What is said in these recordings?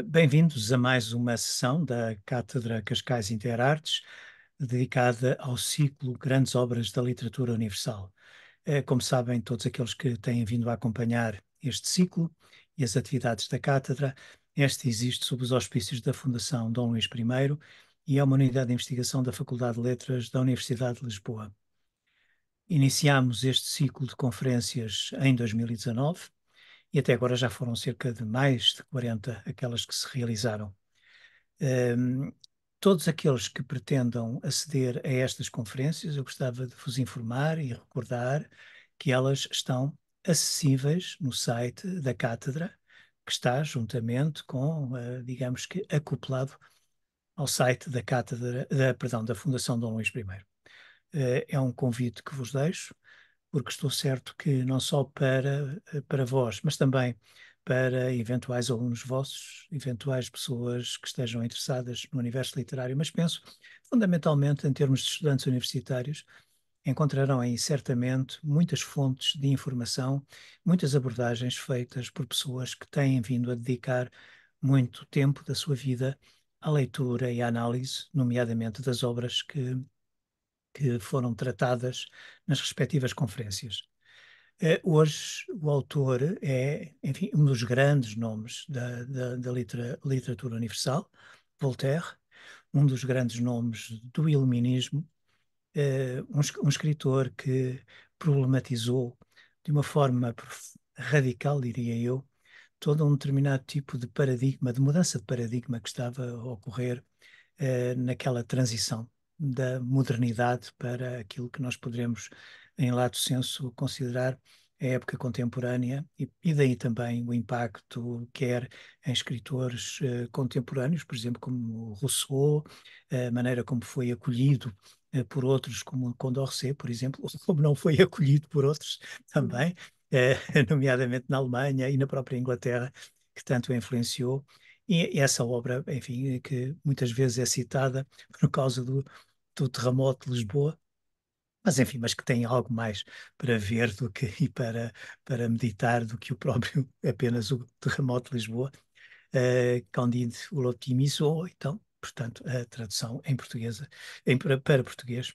Bem-vindos a mais uma sessão da Cátedra Cascais Interartes, dedicada ao ciclo Grandes Obras da Literatura Universal. Como sabem, todos aqueles que têm vindo a acompanhar este ciclo e as atividades da Cátedra, este existe sob os auspícios da Fundação Dom Luís I e é uma unidade de investigação da Faculdade de Letras da Universidade de Lisboa. Iniciámos este ciclo de conferências em 2019 e até agora já foram cerca de mais de 40 aquelas que se realizaram. Um, Todos aqueles que pretendam aceder a estas conferências, eu gostava de vos informar e recordar que elas estão acessíveis no site da Cátedra, que está juntamente com, digamos que, acoplado ao site da Cátedra, perdão, da Fundação Dom Luís I. É um convite que vos deixo, porque estou certo que não só para vós, mas também para eventuais alunos vossos, eventuais pessoas que estejam interessadas no universo literário, mas penso fundamentalmente em termos de estudantes universitários, encontrarão aí certamente muitas fontes de informação, muitas abordagens feitas por pessoas que têm vindo a dedicar muito tempo da sua vida à leitura e à análise, nomeadamente das obras que foram tratadas nas respectivas conferências. Hoje, o autor é, enfim, um dos grandes nomes da literatura universal, Voltaire, um dos grandes nomes do iluminismo, um escritor que problematizou de uma forma radical, diria eu, todo um determinado tipo de paradigma, de mudança de paradigma que estava a ocorrer naquela transição da modernidade para aquilo que nós poderemos, em lato senso, considerar a época contemporânea e daí também o impacto quer em escritores contemporâneos, por exemplo, como Rousseau, a maneira como foi acolhido por outros, como Condorcet, por exemplo, ou como não foi acolhido por outros também, nomeadamente na Alemanha e na própria Inglaterra, que tanto influenciou. E essa obra, enfim, que muitas vezes é citada por causa do terremoto de Lisboa, mas enfim, mas que tem algo mais para ver do que e para meditar do que o próprio apenas o terremoto de Lisboa. Candide o l'Optimismo, então, portanto, a tradução em portuguesa, para português,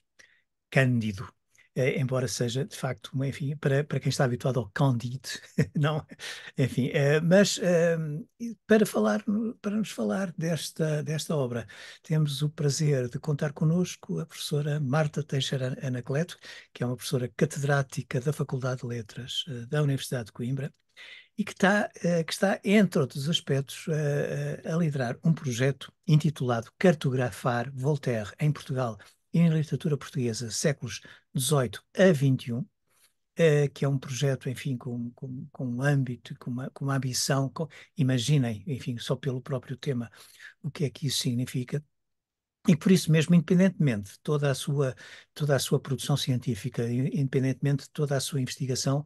Cândido. Embora seja, de facto, enfim, para quem está habituado ao Candide, não, enfim, mas para nos falar desta obra, temos o prazer de contar connosco a professora Marta Teixeira Anacleto, que é uma professora catedrática da Faculdade de Letras da Universidade de Coimbra, e que está, entre outros aspectos, a liderar um projeto intitulado Cartografar Voltaire em Portugal e na literatura portuguesa, séculos XVIII a XXI, que é um projeto, enfim, com um âmbito, com uma ambição, imaginem, enfim, só pelo próprio tema, o que é que isso significa. E por isso mesmo, independentemente de toda a sua produção científica, independentemente de toda a sua investigação,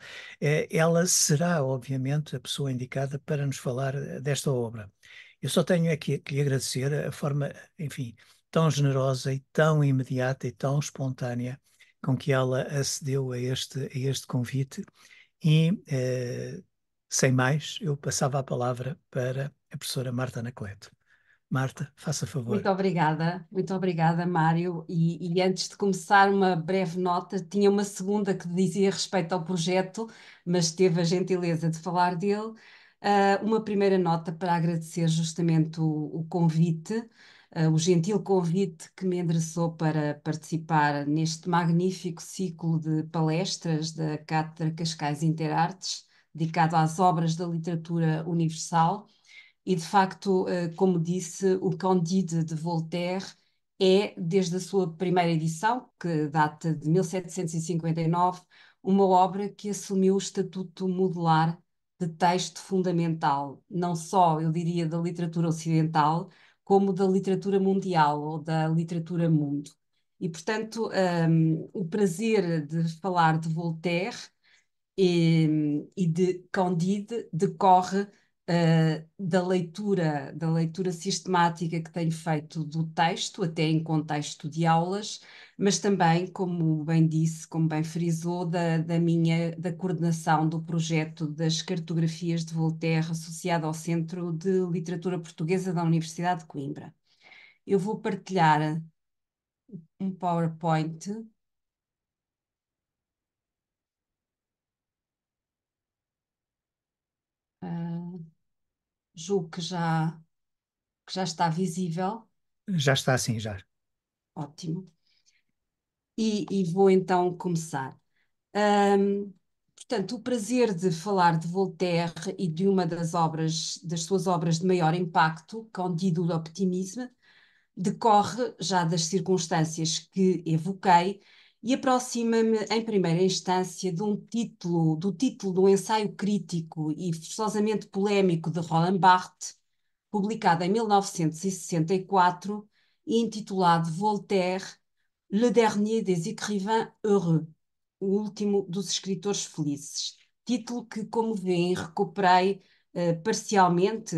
ela será, obviamente, a pessoa indicada para nos falar desta obra. Eu só tenho aqui que lhe agradecer a forma, enfim, tão generosa e tão imediata e tão espontânea com que ela acedeu a este convite e, sem mais, eu passava a palavra para a professora Marta Anacleto. Marta, faça favor. Muito obrigada, Mário. E antes de começar, uma breve nota: tinha uma segunda que dizia respeito ao projeto, mas teve a gentileza de falar dele. Uma primeira nota para agradecer justamente o convite, o gentil convite que me endereçou para participar neste magnífico ciclo de palestras da Cátedra Cascais Interartes, dedicado às obras da literatura universal. E, de facto, como disse, o Candide de Voltaire é, desde a sua primeira edição, que data de 1759, uma obra que assumiu o estatuto modular de texto fundamental, não só, eu diria, da literatura ocidental, como da literatura mundial ou da literatura mundo. E, portanto, o prazer de falar de Voltaire e de Candide decorre da leitura sistemática que tenho feito do texto, até em contexto de aulas, mas também, como bem disse, como bem frisou, da coordenação do projeto das cartografias de Voltaire associado ao Centro de Literatura Portuguesa da Universidade de Coimbra. Eu vou partilhar um PowerPoint. ah, Julgo que já está visível. Já está assim, já. Ótimo. E vou então começar. Ahm, Portanto, o prazer de falar de Voltaire e de uma das suas obras de maior impacto, Candide ou Optimisme, decorre já das circunstâncias que evoquei e aproxima-me, em primeira instância, do título do ensaio crítico e forçosamente polémico de Roland Barthes, publicado em 1964 e intitulado Voltaire, Le dernier des écrivains heureux, o último dos escritores felizes. Título que, como veem, recuperei parcialmente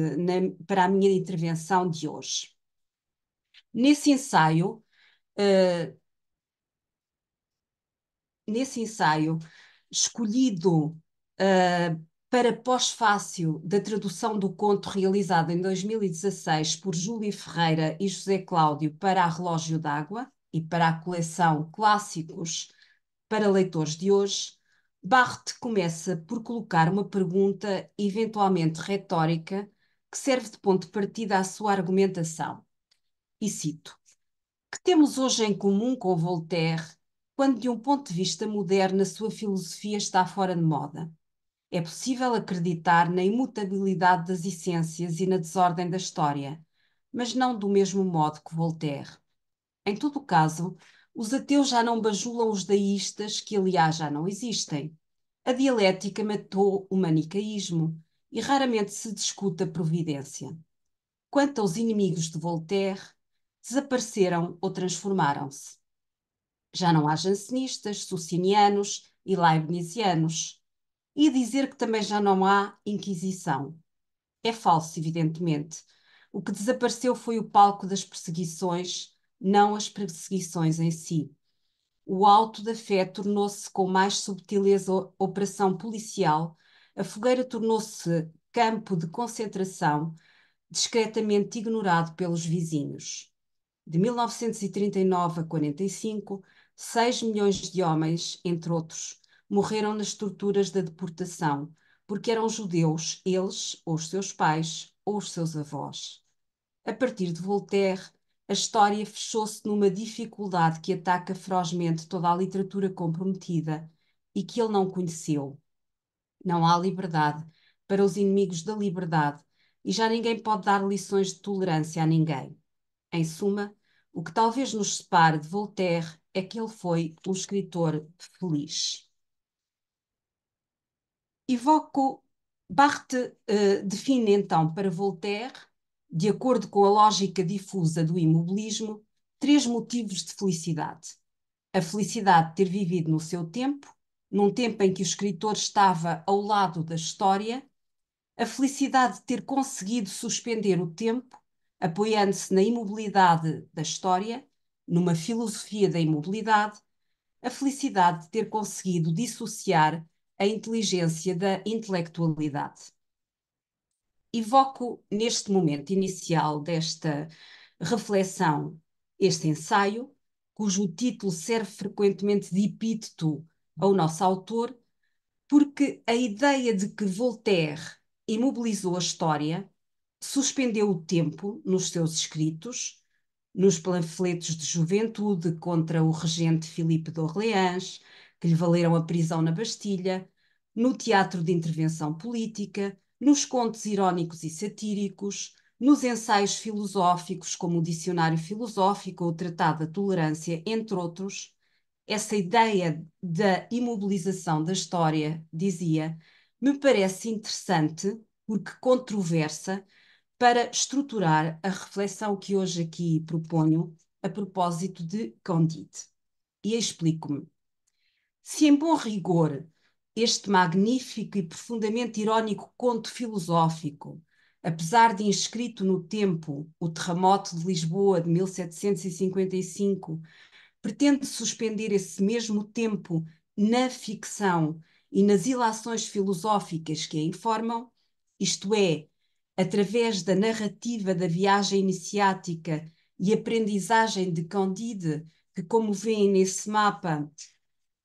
para a minha intervenção de hoje. Nesse ensaio, uh, nesse ensaio, escolhido para pós-fácil da tradução do conto realizado em 2016 por Júlia Ferreira e José Cláudio para a Relógio d'Água e para a coleção Clássicos para leitores de hoje, Barthes começa por colocar uma pergunta eventualmente retórica que serve de ponto de partida à sua argumentação. E cito: que temos hoje em comum com Voltaire, quando de um ponto de vista moderno a sua filosofia está fora de moda? É possível acreditar na imutabilidade das essências e na desordem da história, mas não do mesmo modo que Voltaire. Em todo o caso, os ateus já não bajulam os deístas, que aliás já não existem. A dialética matou o manicaísmo e raramente se discute a providência. Quanto aos inimigos de Voltaire, desapareceram ou transformaram-se. Já não há jansenistas, socinianos e leibnizianos. E dizer que também já não há Inquisição. É falso, evidentemente. O que desapareceu foi o palco das perseguições, não as perseguições em si. O auto da fé tornou-se com mais subtileza operação policial, a fogueira tornou-se campo de concentração, discretamente ignorado pelos vizinhos. De 1939 a 45, 6 milhões de homens, entre outros, morreram nas torturas da deportação, porque eram judeus, eles, ou os seus pais, ou os seus avós. A partir de Voltaire, a história fechou-se numa dificuldade que ataca ferozmente toda a literatura comprometida e que ele não conheceu. Não há liberdade para os inimigos da liberdade e já ninguém pode dar lições de tolerância a ninguém. Em suma, o que talvez nos separe de Voltaire é que ele foi um escritor feliz. Evoco, Barthes define então para Voltaire, de acordo com a lógica difusa do imobilismo, três motivos de felicidade. A felicidade de ter vivido no seu tempo, num tempo em que o escritor estava ao lado da história, a felicidade de ter conseguido suspender o tempo, apoiando-se na imobilidade da história, numa filosofia da imobilidade, a felicidade de ter conseguido dissociar a inteligência da intelectualidade. Evoco neste momento inicial desta reflexão este ensaio, cujo título serve frequentemente de epíteto ao nosso autor, porque a ideia de que Voltaire imobilizou a história, suspendeu o tempo nos seus escritos, nos panfletos de juventude contra o regente Filipe de Orleans, que lhe valeram a prisão na Bastilha, no teatro de intervenção política, nos contos irónicos e satíricos, nos ensaios filosóficos, como o Dicionário Filosófico ou o Tratado da Tolerância, entre outros. Essa ideia da imobilização da história, dizia, me parece interessante, porque controversa, para estruturar a reflexão que hoje aqui proponho a propósito de Candide. E explico-me. Se em bom rigor este magnífico e profundamente irónico conto filosófico, apesar de inscrito no tempo, o terremoto de Lisboa de 1755, pretende suspender esse mesmo tempo na ficção e nas ilações filosóficas que a informam, isto é, através da narrativa da viagem iniciática e aprendizagem de Candide, que, como veem nesse mapa,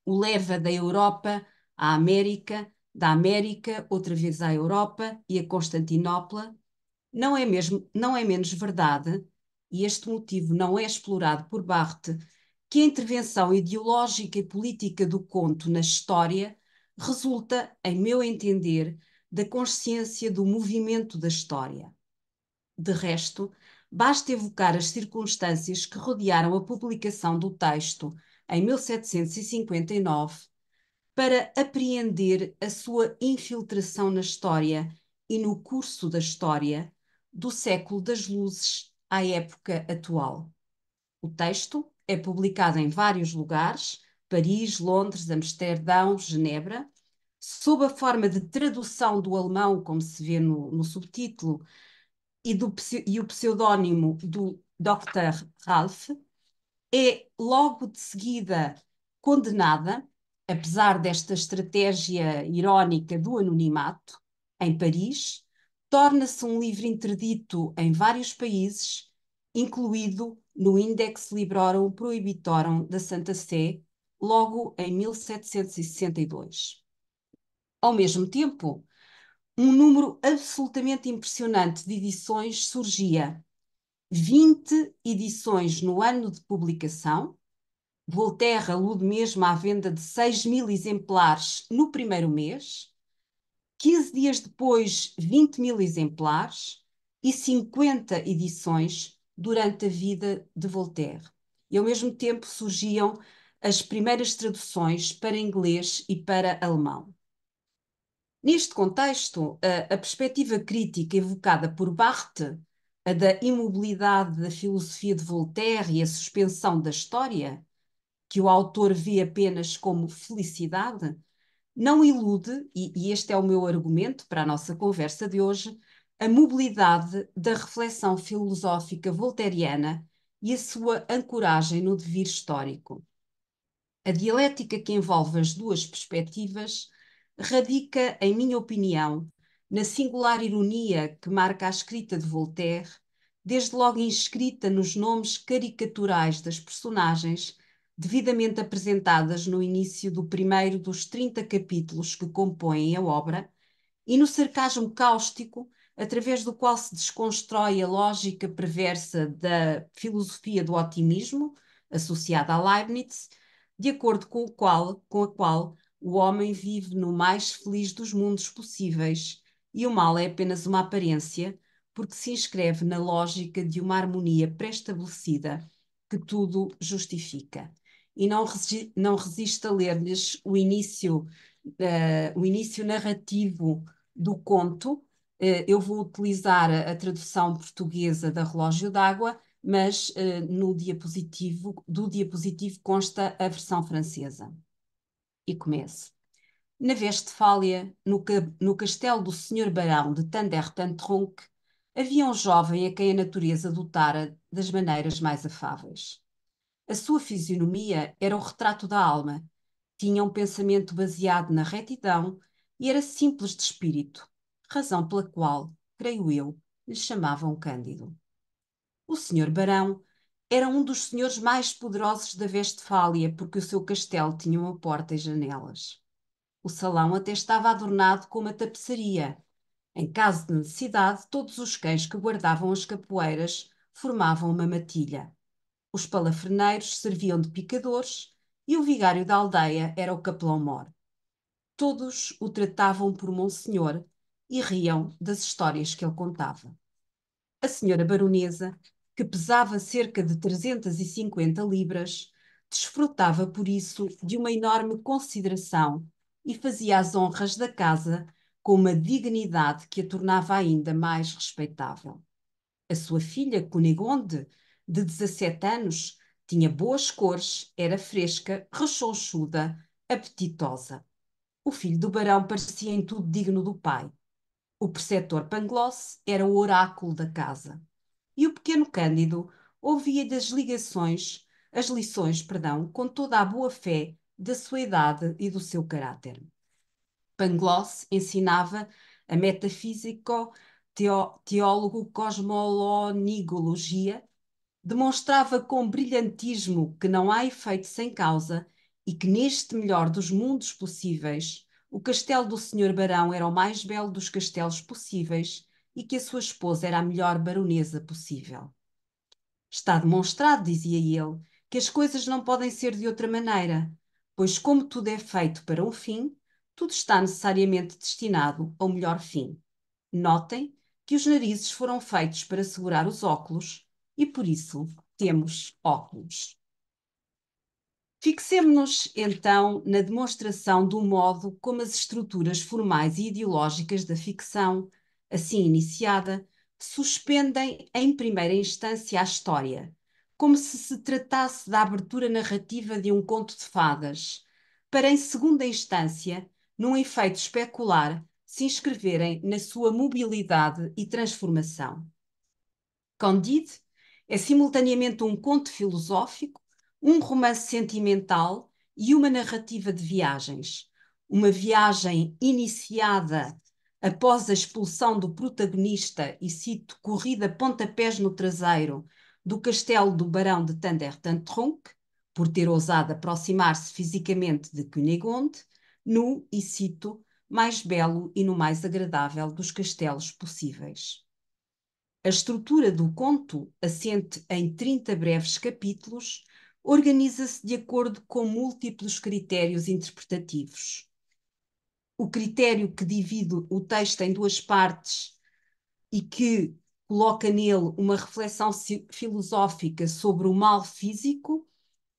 o leva da Europa à América, da América outra vez à Europa e a Constantinopla, não é menos verdade, e este motivo não é explorado por Barthes, que a intervenção ideológica e política do conto na história resulta, em meu entender, da consciência do movimento da história. De resto, basta evocar as circunstâncias que rodearam a publicação do texto em 1759 para apreender a sua infiltração na história e no curso da história do século das luzes à época atual. O texto é publicado em vários lugares, Paris, Londres, Amsterdão, Genebra, sob a forma de tradução do alemão, como se vê no subtítulo, e o pseudónimo do Dr. Ralph, é logo de seguida condenada, apesar desta estratégia irónica do anonimato, em Paris, torna-se um livro interdito em vários países, incluído no Index Librorum Prohibitorum da Santa Sé, logo em 1762. Ao mesmo tempo, um número absolutamente impressionante de edições surgia. 20 edições no ano de publicação. Voltaire alude mesmo à venda de 6.000 exemplares no primeiro mês, 15 dias depois 20.000 exemplares e 50 edições durante a vida de Voltaire. E ao mesmo tempo surgiam as primeiras traduções para inglês e para alemão. Neste contexto, a perspectiva crítica evocada por Barthes, a da imobilidade da filosofia de Voltaire e a suspensão da história, que o autor vê apenas como felicidade, não ilude, e este é o meu argumento para a nossa conversa de hoje, a mobilidade da reflexão filosófica voltairiana e a sua ancoragem no devir histórico. A dialética que envolve as duas perspectivas radica, em minha opinião, na singular ironia que marca a escrita de Voltaire, desde logo inscrita nos nomes caricaturais das personagens, devidamente apresentadas no início do primeiro dos 30 capítulos que compõem a obra, e no sarcasmo cáustico, através do qual se desconstrói a lógica perversa da filosofia do otimismo, associada a Leibniz, de acordo com a qual o homem vive no mais feliz dos mundos possíveis e o mal é apenas uma aparência, porque se inscreve na lógica de uma harmonia pré-estabelecida que tudo justifica. E não resisto a ler-lhes o início narrativo do conto. Eu vou utilizar a tradução portuguesa da Relógio d'Água, mas do diapositivo consta a versão francesa. E começo. Na Westfália, no castelo do Senhor Barão de Thunder-Tantronckh, havia um jovem a quem a natureza dotara das maneiras mais afáveis. A sua fisionomia era o retrato da alma, tinha um pensamento baseado na retidão e era simples de espírito, razão pela qual, creio eu, lhe chamavam Cândido. O senhor Barão era um dos senhores mais poderosos da Westfália, porque o seu castelo tinha uma porta e janelas. O salão até estava adornado com uma tapeçaria. Em caso de necessidade, todos os cães que guardavam as capoeiras formavam uma matilha. Os palafreneiros serviam de picadores e o vigário da aldeia era o capelão-mor. Todos o tratavam por Monsenhor e riam das histórias que ele contava. A senhora baronesa, que pesava cerca de 350 libras, desfrutava por isso de uma enorme consideração e fazia as honras da casa com uma dignidade que a tornava ainda mais respeitável. A sua filha, Cunegonde, de 17 anos, tinha boas cores, era fresca, rechonchuda, apetitosa. O filho do barão parecia em tudo digno do pai. O preceptor Pangloss era o oráculo da casa. E o pequeno Cândido ouvia as lições, perdão, com toda a boa fé da sua idade e do seu caráter. Pangloss ensinava a metafísico-teólogo cosmolonigologia, demonstrava com brilhantismo que não há efeito sem causa e que neste melhor dos mundos possíveis, o castelo do senhor barão era o mais belo dos castelos possíveis e que a sua esposa era a melhor baronesa possível. Está demonstrado, dizia ele, que as coisas não podem ser de outra maneira, pois como tudo é feito para um fim, tudo está necessariamente destinado ao melhor fim. Notem que os narizes foram feitos para segurar os óculos e por isso temos óculos. Fixemo-nos, então, na demonstração do modo como as estruturas formais e ideológicas da ficção, assim iniciada, suspendem em primeira instância a história, como se tratasse da abertura narrativa de um conto de fadas, para em segunda instância, num efeito especular, se inscreverem na sua mobilidade e transformação. Candide é simultaneamente um conto filosófico, um romance sentimental e uma narrativa de viagens. Uma viagem iniciada após a expulsão do protagonista, e cito, corrida pontapés no traseiro, do castelo do barão de Thunder-Tantronckh, por ter ousado aproximar-se fisicamente de Cunégonde, no, e cito, mais belo e no mais agradável dos castelos possíveis. A estrutura do conto, assente em 30 breves capítulos, organiza-se de acordo com múltiplos critérios interpretativos. O critério que divide o texto em duas partes e que coloca nele uma reflexão filosófica sobre o mal físico,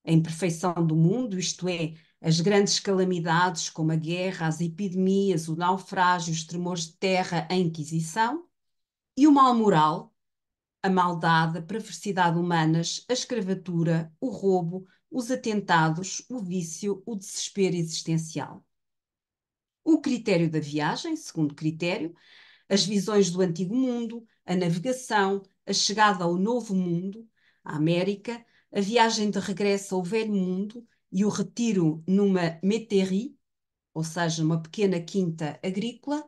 a imperfeição do mundo, isto é, as grandes calamidades como a guerra, as epidemias, o naufrágio, os tremores de terra, a Inquisição, e o mal moral, a maldade, a perversidade humanas, a escravatura, o roubo, os atentados, o vício, o desespero existencial. O critério da viagem, segundo critério, as visões do antigo mundo, a navegação, a chegada ao novo mundo, a América, a viagem de regresso ao velho mundo e o retiro numa métairie, ou seja, numa pequena quinta agrícola.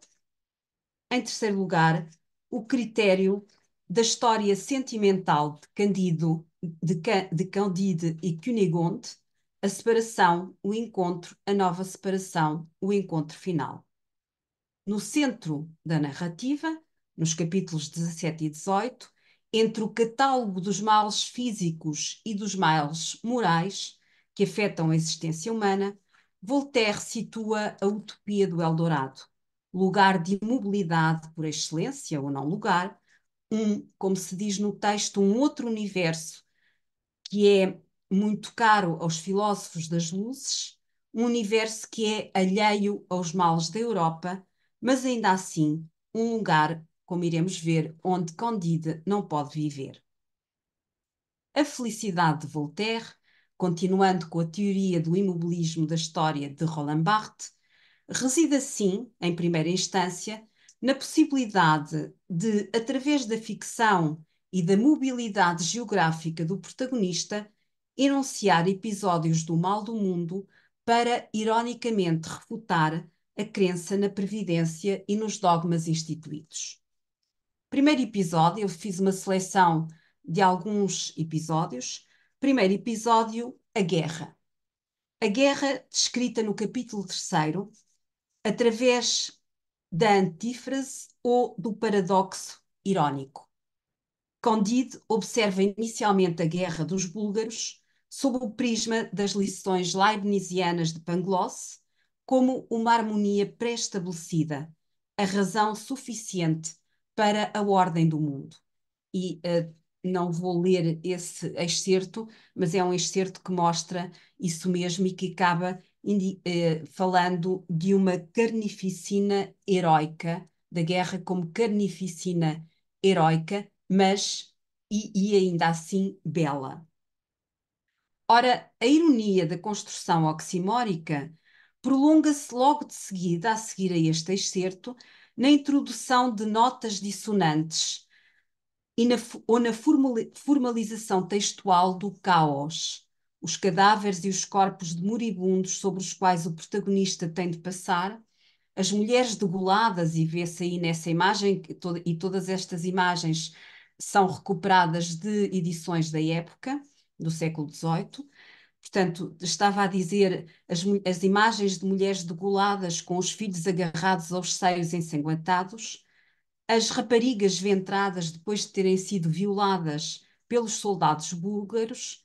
Em terceiro lugar, o critério da história sentimental de Candide e Cunégonde, a separação, o encontro, a nova separação, o encontro final. No centro da narrativa, nos capítulos 17 e 18, entre o catálogo dos males físicos e dos males morais que afetam a existência humana, Voltaire situa a utopia do Eldorado, lugar de imobilidade por excelência ou não lugar, como se diz no texto, um outro universo que é muito caro aos filósofos das luzes, um universo que é alheio aos males da Europa, mas ainda assim um lugar, como iremos ver, onde Candide não pode viver. A felicidade de Voltaire, continuando com a teoria do imobilismo da história de Roland Barthes, reside assim, em primeira instância, na possibilidade de, através da ficção e da mobilidade geográfica do protagonista, enunciar episódios do mal do mundo para, ironicamente, refutar a crença na previdência e nos dogmas instituídos. Primeiro episódio, eu fiz uma seleção de alguns episódios. Primeiro episódio, a guerra. A guerra, descrita no capítulo 3º, através da antífrase ou do paradoxo irónico. Candide observa inicialmente a guerra dos búlgaros sob o prisma das lições leibnizianas de Pangloss como uma harmonia pré-estabelecida, a razão suficiente para a ordem do mundo. E não vou ler esse excerto, mas é um excerto que mostra isso mesmo e que acaba falando de uma carnificina heroica, da guerra como carnificina heroica, mas e ainda assim bela. Ora, a ironia da construção oximórica prolonga-se logo de seguida, a seguir a este excerto, na introdução de notas dissonantes ou na formalização textual do caos, os cadáveres e os corpos de moribundos sobre os quais o protagonista tem de passar, as mulheres degoladas, e vê-se aí nessa imagem, e todas estas imagens são recuperadas de edições da época, do século XVIII. Portanto, estava a dizer as imagens de mulheres degoladas com os filhos agarrados aos seios ensanguentados, as raparigas ventradas depois de terem sido violadas pelos soldados búlgaros,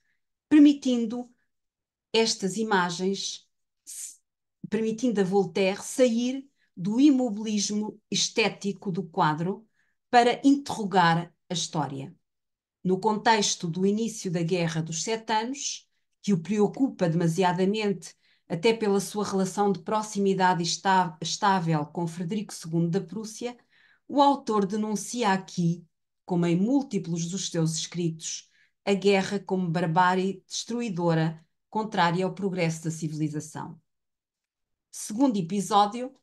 permitindo estas imagens, permitindo a Voltaire sair do imobilismo estético do quadro para interrogar a história. No contexto do início da Guerra dos Sete Anos, que o preocupa demasiadamente, até pela sua relação de proximidade estável com Frederico II da Prússia, o autor denuncia aqui, como em múltiplos dos seus escritos, a guerra como barbárie destruidora, contrária ao progresso da civilização. Segundo episódio,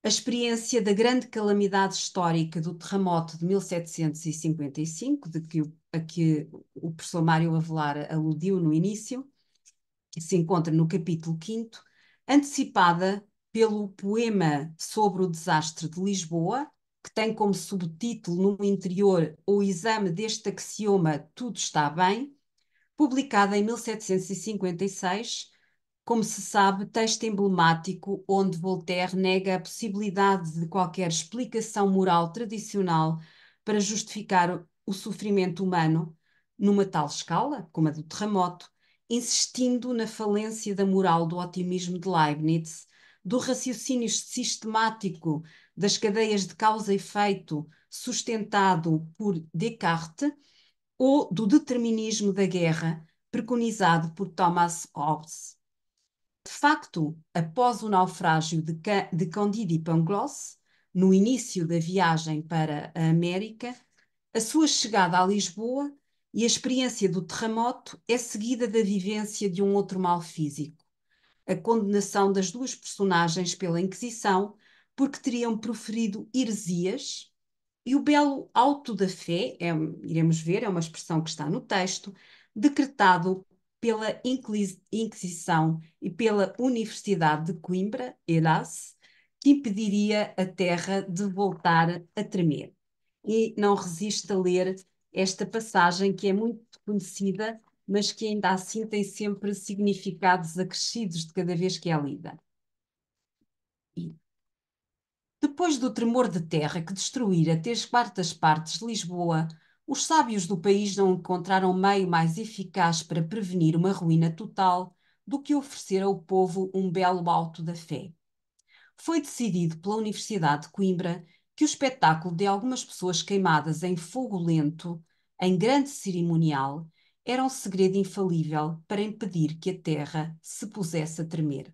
a experiência da grande calamidade histórica do terremoto de 1755, a que o professor Mário Avelar aludiu no início, que se encontra no capítulo 5º, antecipada pelo poema sobre o desastre de Lisboa, que tem como subtítulo no interior o exame deste axioma Tudo está bem, publicada em 1756, como se sabe, texto emblemático onde Voltaire nega a possibilidade de qualquer explicação moral tradicional para justificar o sofrimento humano numa tal escala, como a do terremoto, insistindo na falência da moral do otimismo de Leibniz, do raciocínio sistemático das cadeias de causa e efeito sustentado por Descartes ou do determinismo da guerra preconizado por Thomas Hobbes. De facto, após o naufrágio de Candide e Pangloss, no início da viagem para a América, a sua chegada a Lisboa e a experiência do terremoto é seguida da vivência de um outro mal físico, a condenação das duas personagens pela Inquisição porque teriam proferido heresias, e o belo auto da fé, iremos ver, é uma expressão que está no texto, decretado pela Inquisição e pela Universidade de Coimbra, Heras, que impediria a terra de voltar a tremer. E não resisto a ler esta passagem que é muito conhecida, mas que ainda assim tem sempre significados acrescidos de cada vez que é lida. E depois do tremor de terra que destruíra 3/4 de Lisboa, os sábios do país não encontraram meio mais eficaz para prevenir uma ruína total do que oferecer ao povo um belo auto da fé. Foi decidido pela Universidade de Coimbra que o espetáculo de algumas pessoas queimadas em fogo lento, em grande cerimonial, era um segredo infalível para impedir que a terra se pusesse a tremer.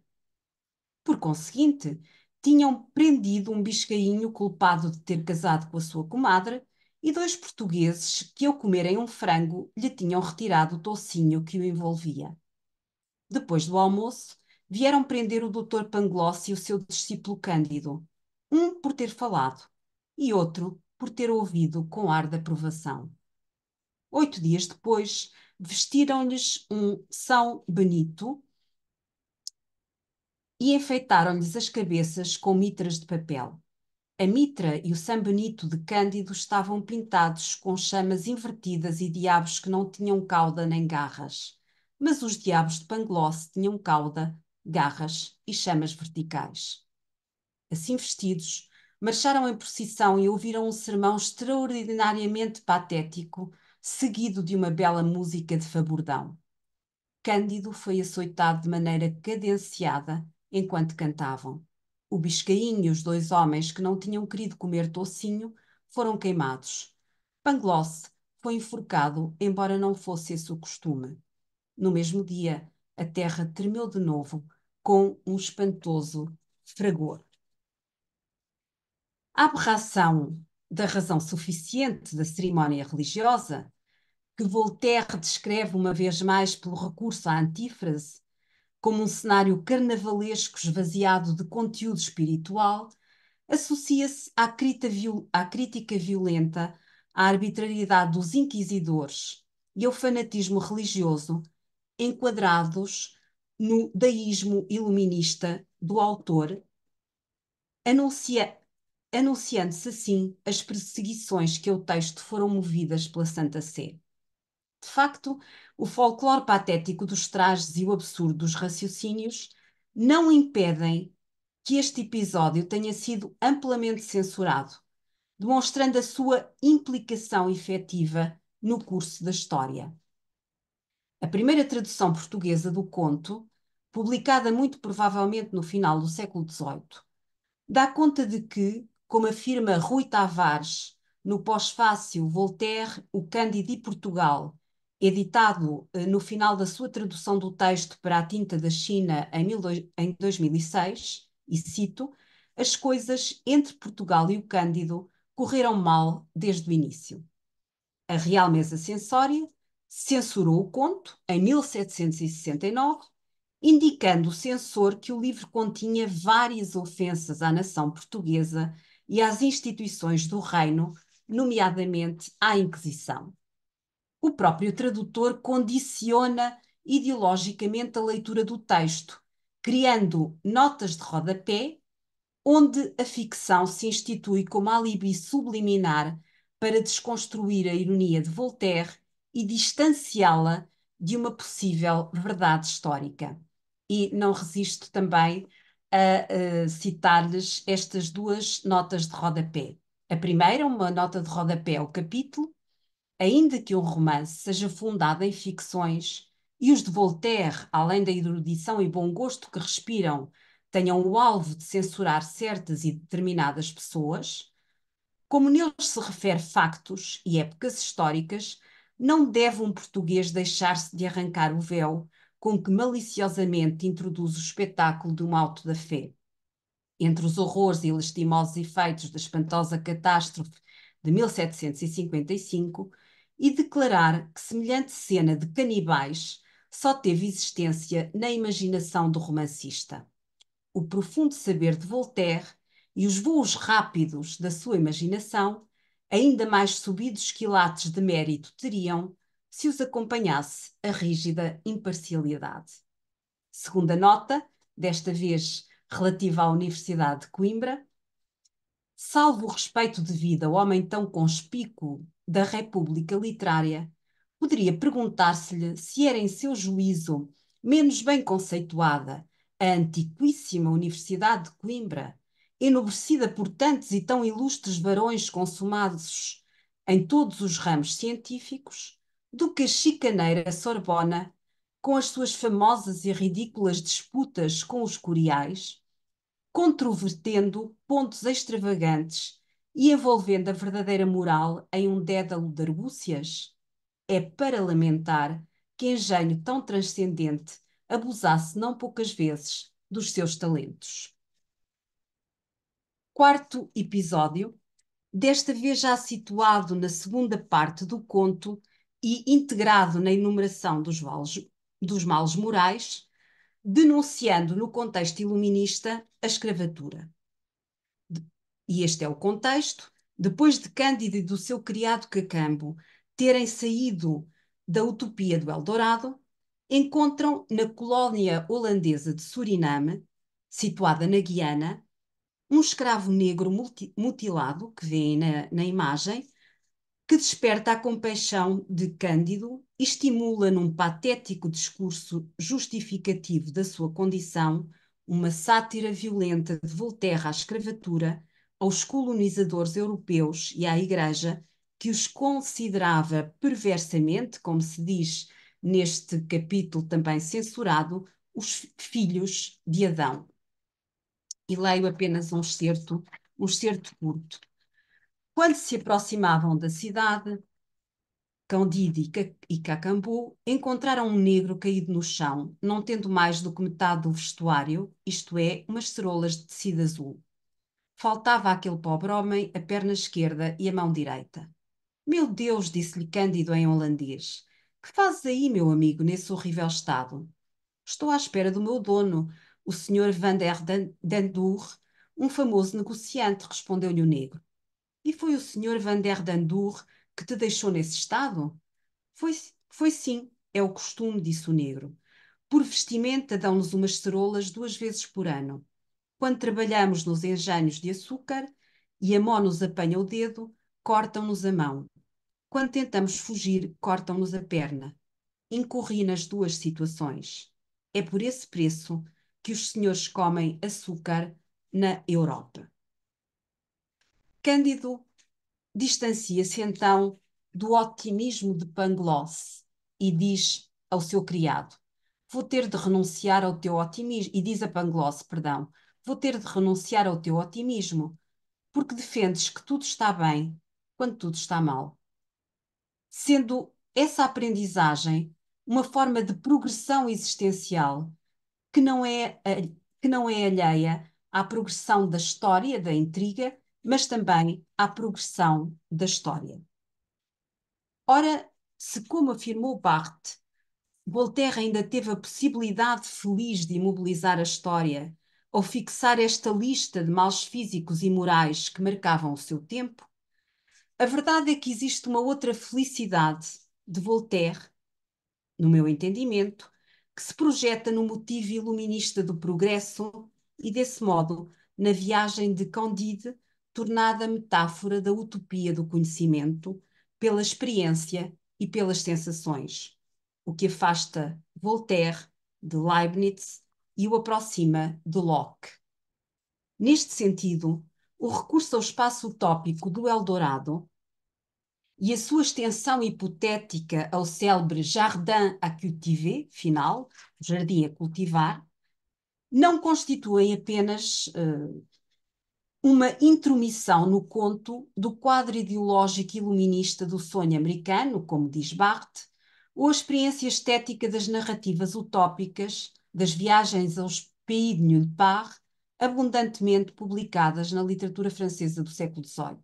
Por conseguinte, tinham prendido um biscainho culpado de ter casado com a sua comadre e 2 portugueses que, ao comerem um frango, lhe tinham retirado o toucinho que o envolvia. Depois do almoço, vieram prender o doutor Pangloss e o seu discípulo Cândido, um por ter falado e outro por ter ouvido com ar de aprovação. 8 dias depois, vestiram-lhes um São Benito e enfeitaram-lhes as cabeças com mitras de papel. A mitra e o São Benito de Cândido estavam pintados com chamas invertidas e diabos que não tinham cauda nem garras. Mas os diabos de Pangloss tinham cauda, garras e chamas verticais. Assim vestidos, marcharam em procissão e ouviram um sermão extraordinariamente patético, seguido de uma bela música de faburdão. Cândido foi açoitado de maneira cadenciada enquanto cantavam. O biscainho e os 2 homens que não tinham querido comer toucinho foram queimados. Pangloss foi enforcado, embora não fosse esse o costume. No mesmo dia, a terra tremeu de novo, com um espantoso fragor. A aberração da razão suficiente da cerimónia religiosa, que Voltaire descreve uma vez mais pelo recurso à antífrase, como um cenário carnavalesco esvaziado de conteúdo espiritual, associa-se à crítica violenta, à arbitrariedade dos inquisidores e ao fanatismo religioso, enquadrados no deísmo iluminista do autor, anuncia, anunciando-se assim as perseguições que ao texto foram movidas pela Santa Sé. De facto, o folclore patético dos trajes e o absurdo dos raciocínios não impedem que este episódio tenha sido amplamente censurado, demonstrando a sua implicação efetiva no curso da história. A primeira tradução portuguesa do conto, publicada muito provavelmente no final do século XVIII, dá conta de que, como afirma Rui Tavares no pós-fácil Voltaire, o Cândido e Portugal, editado no final da sua tradução do texto para a tinta da China em 2006, e cito: as coisas entre Portugal e o Cândido correram mal desde o início. A Real Mesa Censória censurou o conto em 1769, indicando o censor que o livro continha várias ofensas à nação portuguesa e às instituições do reino, nomeadamente à Inquisição. O próprio tradutor condiciona ideologicamente a leitura do texto, criando notas de rodapé, onde a ficção se institui como alibi subliminar para desconstruir a ironia de Voltaire e distanciá-la de uma possível verdade histórica. E não resisto também a citar-lhes estas duas notas de rodapé. A primeira, uma nota de rodapé ao capítulo: ainda que um romance seja fundado em ficções e os de Voltaire, além da erudição e bom gosto que respiram, tenham o alvo de censurar certas e determinadas pessoas, como neles se refere factos e épocas históricas, não deve um português deixar-se de arrancar o véu com que maliciosamente introduz o espetáculo de um auto da fé. Entre os horrores e lastimosos efeitos da espantosa catástrofe de 1755, e declarar que semelhante cena de canibais só teve existência na imaginação do romancista. O profundo saber de Voltaire e os voos rápidos da sua imaginação, ainda mais subidos quilates de mérito teriam se os acompanhasse a rígida imparcialidade. Segunda nota, desta vez relativa à Universidade de Coimbra: salvo o respeito devido ao homem tão conspícuo da República Literária, poderia perguntar-se-lhe se era em seu juízo menos bem conceituada a antiquíssima Universidade de Coimbra, enobrecida por tantos e tão ilustres varões consumados em todos os ramos científicos, do que a chicaneira Sorbona, com as suas famosas e ridículas disputas com os curiais, controvertendo pontos extravagantes e envolvendo a verdadeira moral em um dédalo de argúcias. É para lamentar que engenho tão transcendente abusasse não poucas vezes dos seus talentos. Quarto episódio, desta vez já situado na segunda parte do conto e integrado na enumeração dos males morais, denunciando no contexto iluminista a escravatura. E este é o contexto: depois de Cândido e do seu criado Cacambo terem saído da utopia do Eldorado, encontram na colónia holandesa de Suriname, situada na Guiana, um escravo negro mutilado, que vêem na imagem, que desperta a compaixão de Cândido e estimula, num patético discurso justificativo da sua condição, uma sátira violenta de Voltaire à escravatura, aos colonizadores europeus e à Igreja, que os considerava perversamente, como se diz neste capítulo também censurado, os filhos de Adão. E leio apenas um excerto curto. Quando se aproximavam da cidade, Candide e Cacambu encontraram um negro caído no chão, não tendo mais do que metade do vestuário, isto é, umas ceroulas de tecido azul. Faltava àquele pobre homem a perna esquerda e a mão direita. Meu Deus, disse-lhe Cândido em holandês, que fazes aí, meu amigo, nesse horrível estado? Estou à espera do meu dono, o Sr. Van der Dendur, um famoso negociante, respondeu-lhe o negro. E foi o Sr. Van der Dendur que te deixou nesse estado? Foi, foi sim, é o costume, disse o negro. Por vestimenta dão-nos umas ceroulas 2 vezes por ano. Quando trabalhamos nos engenhos de açúcar e a mó nos apanha o dedo, cortam-nos a mão. Quando tentamos fugir, cortam-nos a perna. Incorri nas 2 situações. É por esse preço que os senhores comem açúcar na Europa. Cândido distancia-se então do otimismo de Pangloss e diz ao seu criado: Vou ter de renunciar ao teu otimismo. E diz a Pangloss, perdão, vou ter de renunciar ao teu otimismo, porque defendes que tudo está bem quando tudo está mal. Sendo essa aprendizagem uma forma de progressão existencial que não é alheia à progressão da história, da intriga, mas também à progressão da história. Ora, se como afirmou Barthes, Voltaire ainda teve a possibilidade feliz de imobilizar a história ou fixar esta lista de males físicos e morais que marcavam o seu tempo, a verdade é que existe uma outra felicidade de Voltaire, no meu entendimento, que se projeta no motivo iluminista do progresso e, desse modo, na viagem de Candide, tornada metáfora da utopia do conhecimento, pela experiência e pelas sensações, o que afasta Voltaire de Leibniz e o aproxima de Locke. Neste sentido, o recurso ao espaço utópico do Eldorado e a sua extensão hipotética ao célebre jardin à cultiver, final, jardim a cultivar, não constituem apenas uma intromissão no conto do quadro ideológico iluminista do sonho americano, como diz Barthes, ou a experiência estética das narrativas utópicas, das viagens aos pays de nulle part, abundantemente publicadas na literatura francesa do século XVIII.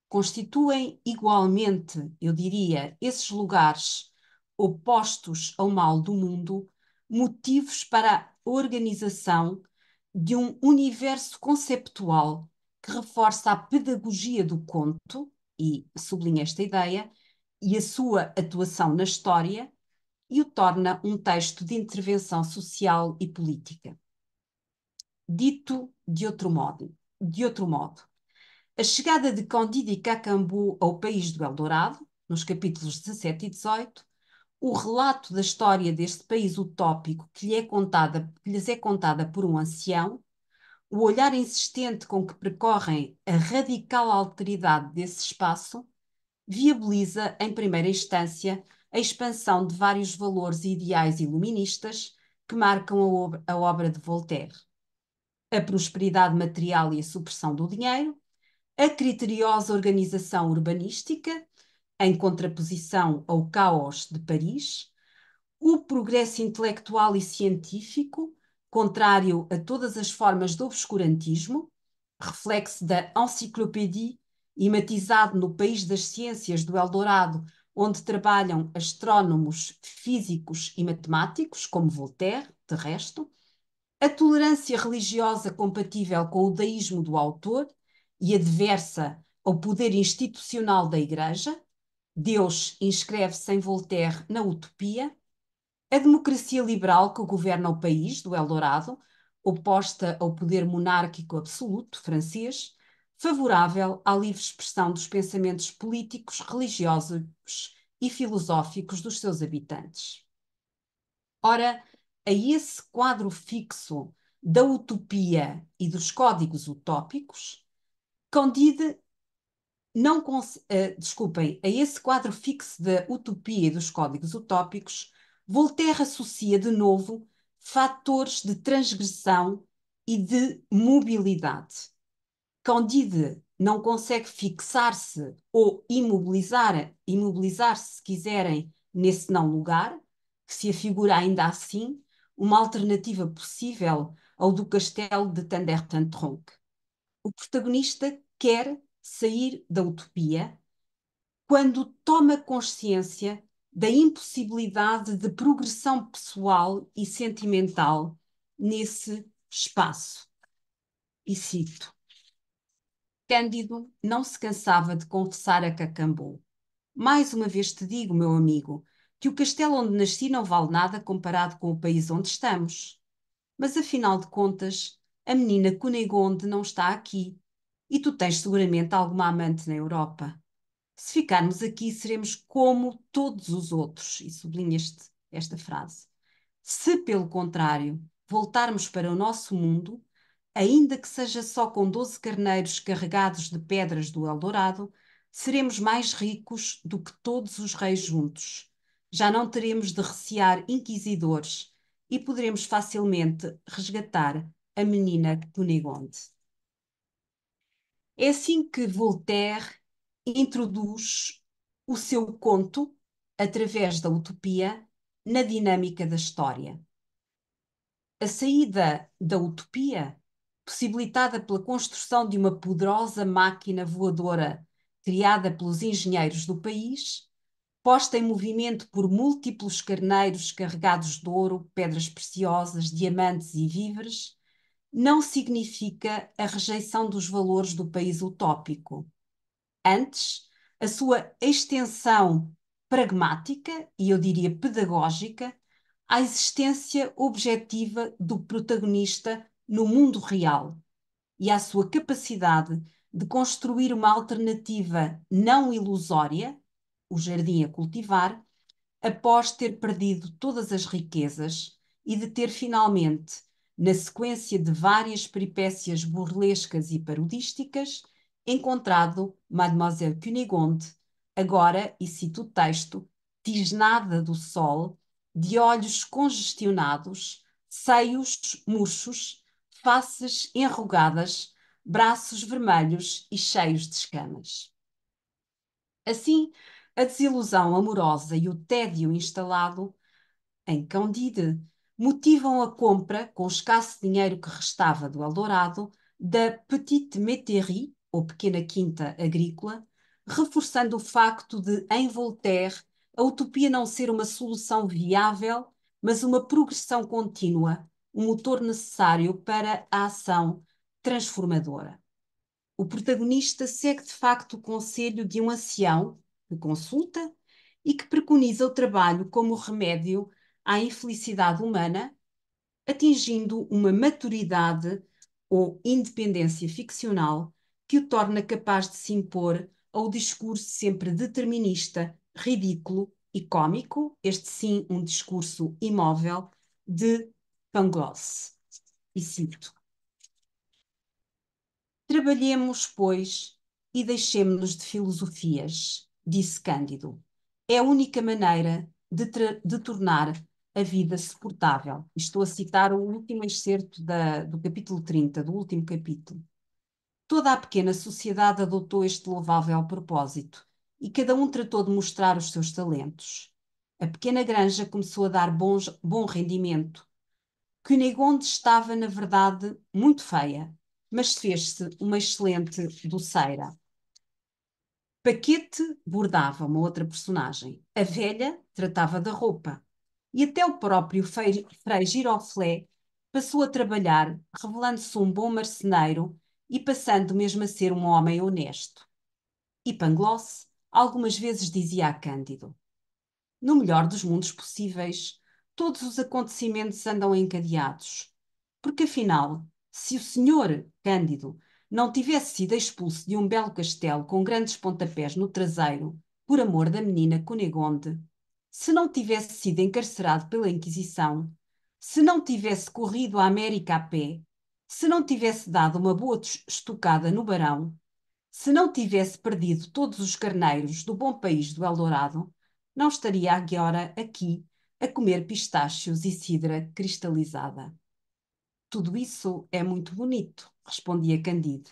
Constituem igualmente, eu diria, esses lugares opostos ao mal do mundo, motivos para a organização de um universo conceptual que reforça a pedagogia do conto, e sublinha esta ideia, e a sua atuação na história, e o torna um texto de intervenção social e política. Dito de outro modo, a chegada de Candide e Cacambo ao país do Eldorado, nos capítulos 17 e 18, o relato da história deste país utópico que lhes é contada por um ancião, o olhar insistente com que percorrem a radical alteridade desse espaço, viabiliza, em primeira instância, a expansão de vários valores e ideais iluministas que marcam a obra de Voltaire. A prosperidade material e a supressão do dinheiro, a criteriosa organização urbanística, em contraposição ao caos de Paris, o progresso intelectual e científico, contrário a todas as formas de obscurantismo, reflexo da enciclopédie e matizado no país das ciências do Eldorado, onde trabalham astrónomos, físicos e matemáticos, como Voltaire, de resto, a tolerância religiosa compatível com o deísmo do autor e adversa ao poder institucional da Igreja, Deus inscreve-se em Voltaire na utopia, a democracia liberal que governa o país do Eldorado, oposta ao poder monárquico absoluto francês, favorável à livre expressão dos pensamentos políticos, religiosos e filosóficos dos seus habitantes. Ora, a esse quadro fixo da utopia e dos códigos utópicos, Candide não desculpem, a esse quadro fixo da utopia e dos códigos utópicos, Voltaire associa de novo fatores de transgressão e de mobilidade. Candide não consegue fixar-se ou imobilizar-se, se quiserem, nesse não lugar, que se afigura ainda assim uma alternativa possível ao do castelo de Tonder-Tantronc. O protagonista quer sair da utopia quando toma consciência da impossibilidade de progressão pessoal e sentimental nesse espaço. E cito: Cândido não se cansava de confessar a Cacambo: mais uma vez te digo, meu amigo, que o castelo onde nasci não vale nada comparado com o país onde estamos. Mas afinal de contas, a menina Cunegonde não está aqui. E tu tens seguramente alguma amante na Europa. Se ficarmos aqui, seremos como todos os outros. E sublinha esta frase. Se, pelo contrário, voltarmos para o nosso mundo, ainda que seja só com 12 carneiros carregados de pedras do Eldorado, seremos mais ricos do que todos os reis juntos. Já não teremos de recear inquisidores e poderemos facilmente resgatar a menina Cunegonde. É assim que Voltaire introduz o seu conto, através da utopia, na dinâmica da história. A saída da utopia, possibilitada pela construção de uma poderosa máquina voadora criada pelos engenheiros do país, posta em movimento por múltiplos carneiros carregados de ouro, pedras preciosas, diamantes e víveres, não significa a rejeição dos valores do país utópico. Antes, a sua extensão pragmática, e eu diria pedagógica, à existência objetiva do protagonista no mundo real e à sua capacidade de construir uma alternativa não ilusória, o jardim a cultivar, após ter perdido todas as riquezas e de ter finalmente, na sequência de várias peripécias burlescas e parodísticas, encontrado Mademoiselle Cunegonde, agora, e cito o texto, tisnada do sol, de olhos congestionados, seios murchos, faces enrugadas, braços vermelhos e cheios de escamas. Assim, a desilusão amorosa e o tédio instalado em Candide motivam a compra, com o escasso dinheiro que restava do Eldorado, da Petite Métairie, ou Pequena Quinta Agrícola, reforçando o facto de, em Voltaire, a utopia não ser uma solução viável, mas uma progressão contínua, um motor necessário para a ação transformadora. O protagonista segue de facto o conselho de um ancião que consulta e que preconiza o trabalho como remédio à infelicidade humana, atingindo uma maturidade ou independência ficcional que o torna capaz de se impor ao discurso sempre determinista, ridículo e cômico, este sim um discurso imóvel, de Pangloss. E cito: Trabalhemos, pois, e deixemo-nos de filosofias, disse Cândido. É a única maneira de tornar a vida suportável. Estou a citar o último excerto do capítulo 30, do último capítulo. Toda a pequena sociedade adotou este louvável propósito e cada um tratou de mostrar os seus talentos. A pequena granja começou a dar bom rendimento. Cunegonde estava, na verdade, muito feia, mas fez-se uma excelente doceira. Paquete bordava uma outra personagem. A velha tratava da roupa. E até o próprio Frei Giroflé passou a trabalhar, revelando-se um bom marceneiro e passando mesmo a ser um homem honesto. E Pangloss algumas vezes dizia a Cândido: no melhor dos mundos possíveis, todos os acontecimentos andam encadeados. Porque afinal, se o senhor Cândido não tivesse sido expulso de um belo castelo com grandes pontapés no traseiro, por amor da menina Cunegonde, se não tivesse sido encarcerado pela Inquisição, se não tivesse corrido à América a pé, se não tivesse dado uma boa estocada no Barão, se não tivesse perdido todos os carneiros do bom país do Eldorado, não estaria agora aqui a comer pistácios e cidra cristalizada. Tudo isso é muito bonito, respondia Candide,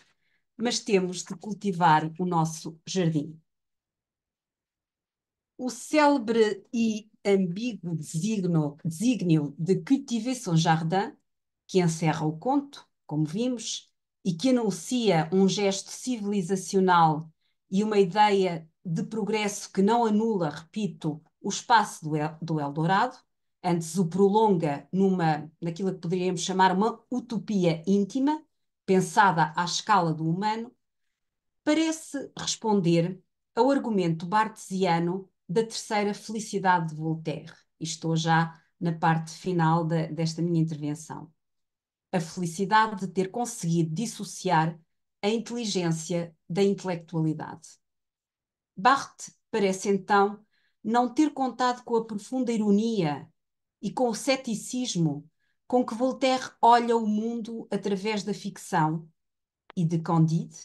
mas temos de cultivar o nosso jardim. O célebre e ambíguo desígnio de cultiver son jardin, que encerra o conto, como vimos, e que anuncia um gesto civilizacional e uma ideia de progresso que não anula, repito, o espaço do Eldorado, antes o prolonga naquilo que poderíamos chamar uma utopia íntima, pensada à escala do humano, parece responder ao argumento bartesiano da terceira felicidade de Voltaire. E estou já na parte final desta minha intervenção. A felicidade de ter conseguido dissociar a inteligência da intelectualidade. Barthes parece então não ter contado com a profunda ironia e com o ceticismo com que Voltaire olha o mundo através da ficção e de Candide,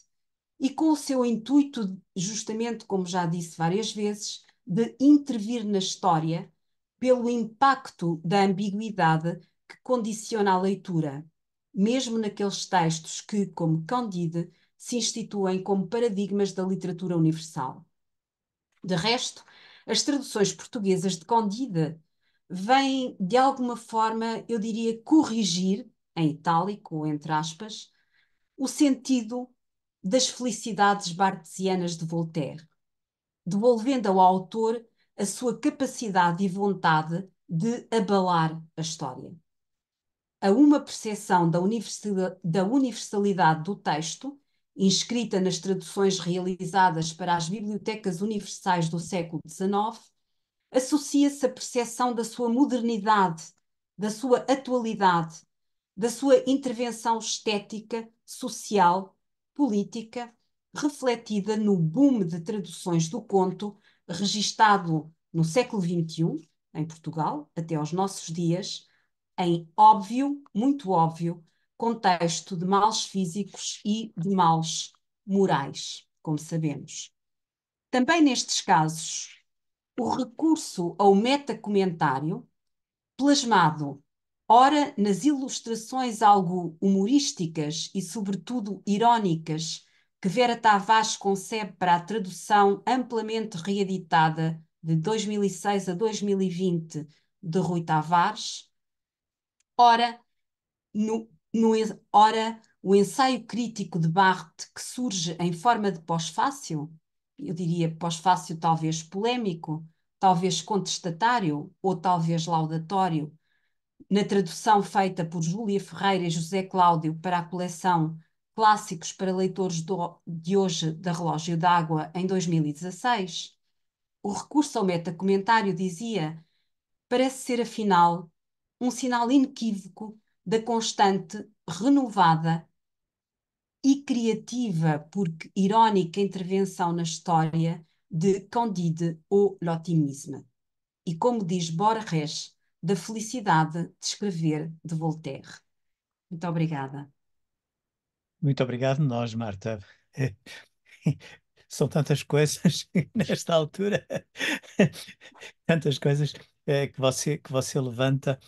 e com o seu intuito, justamente como já disse várias vezes, de intervir na história pelo impacto da ambiguidade que condiciona a leitura, mesmo naqueles textos que, como Candide, se instituem como paradigmas da literatura universal. De resto, as traduções portuguesas de Candide vêm, de alguma forma, eu diria, corrigir, em itálico, entre aspas, o sentido das felicidades bartesianas de Voltaire, devolvendo ao autor a sua capacidade e vontade de abalar a história. A uma percepção da universalidade do texto, inscrita nas traduções realizadas para as bibliotecas universais do século XIX, associa-se a percepção da sua modernidade, da sua atualidade, da sua intervenção estética, social, política, refletida no boom de traduções do conto, registado no século XXI, em Portugal, até aos nossos dias, em óbvio, muito óbvio, contexto de males físicos e de males morais, como sabemos. Também nestes casos, o recurso ao metacomentário, plasmado ora nas ilustrações algo humorísticas e, sobretudo, irónicas que Vera Tavares concebe para a tradução amplamente reeditada de 2006 a 2020 de Rui Tavares, ora, ora o ensaio crítico de Barthes que surge em forma de pós-fácil, eu diria pós-fácil talvez polémico, talvez contestatário ou talvez laudatório, na tradução feita por Júlia Ferreira e José Cláudio para a coleção Clássicos para Leitores de Hoje da Relógio d'Água em 2016, o recurso ao metacomentário, dizia, parece ser afinal um sinal inequívoco da constante, renovada e criativa, porque irónica intervenção na história de Candide ou l'Optimisme. E como diz Borges, da felicidade de escrever de Voltaire. Muito obrigada. Muito obrigado, nós, Marta. São tantas coisas nesta altura, tantas coisas que você levanta.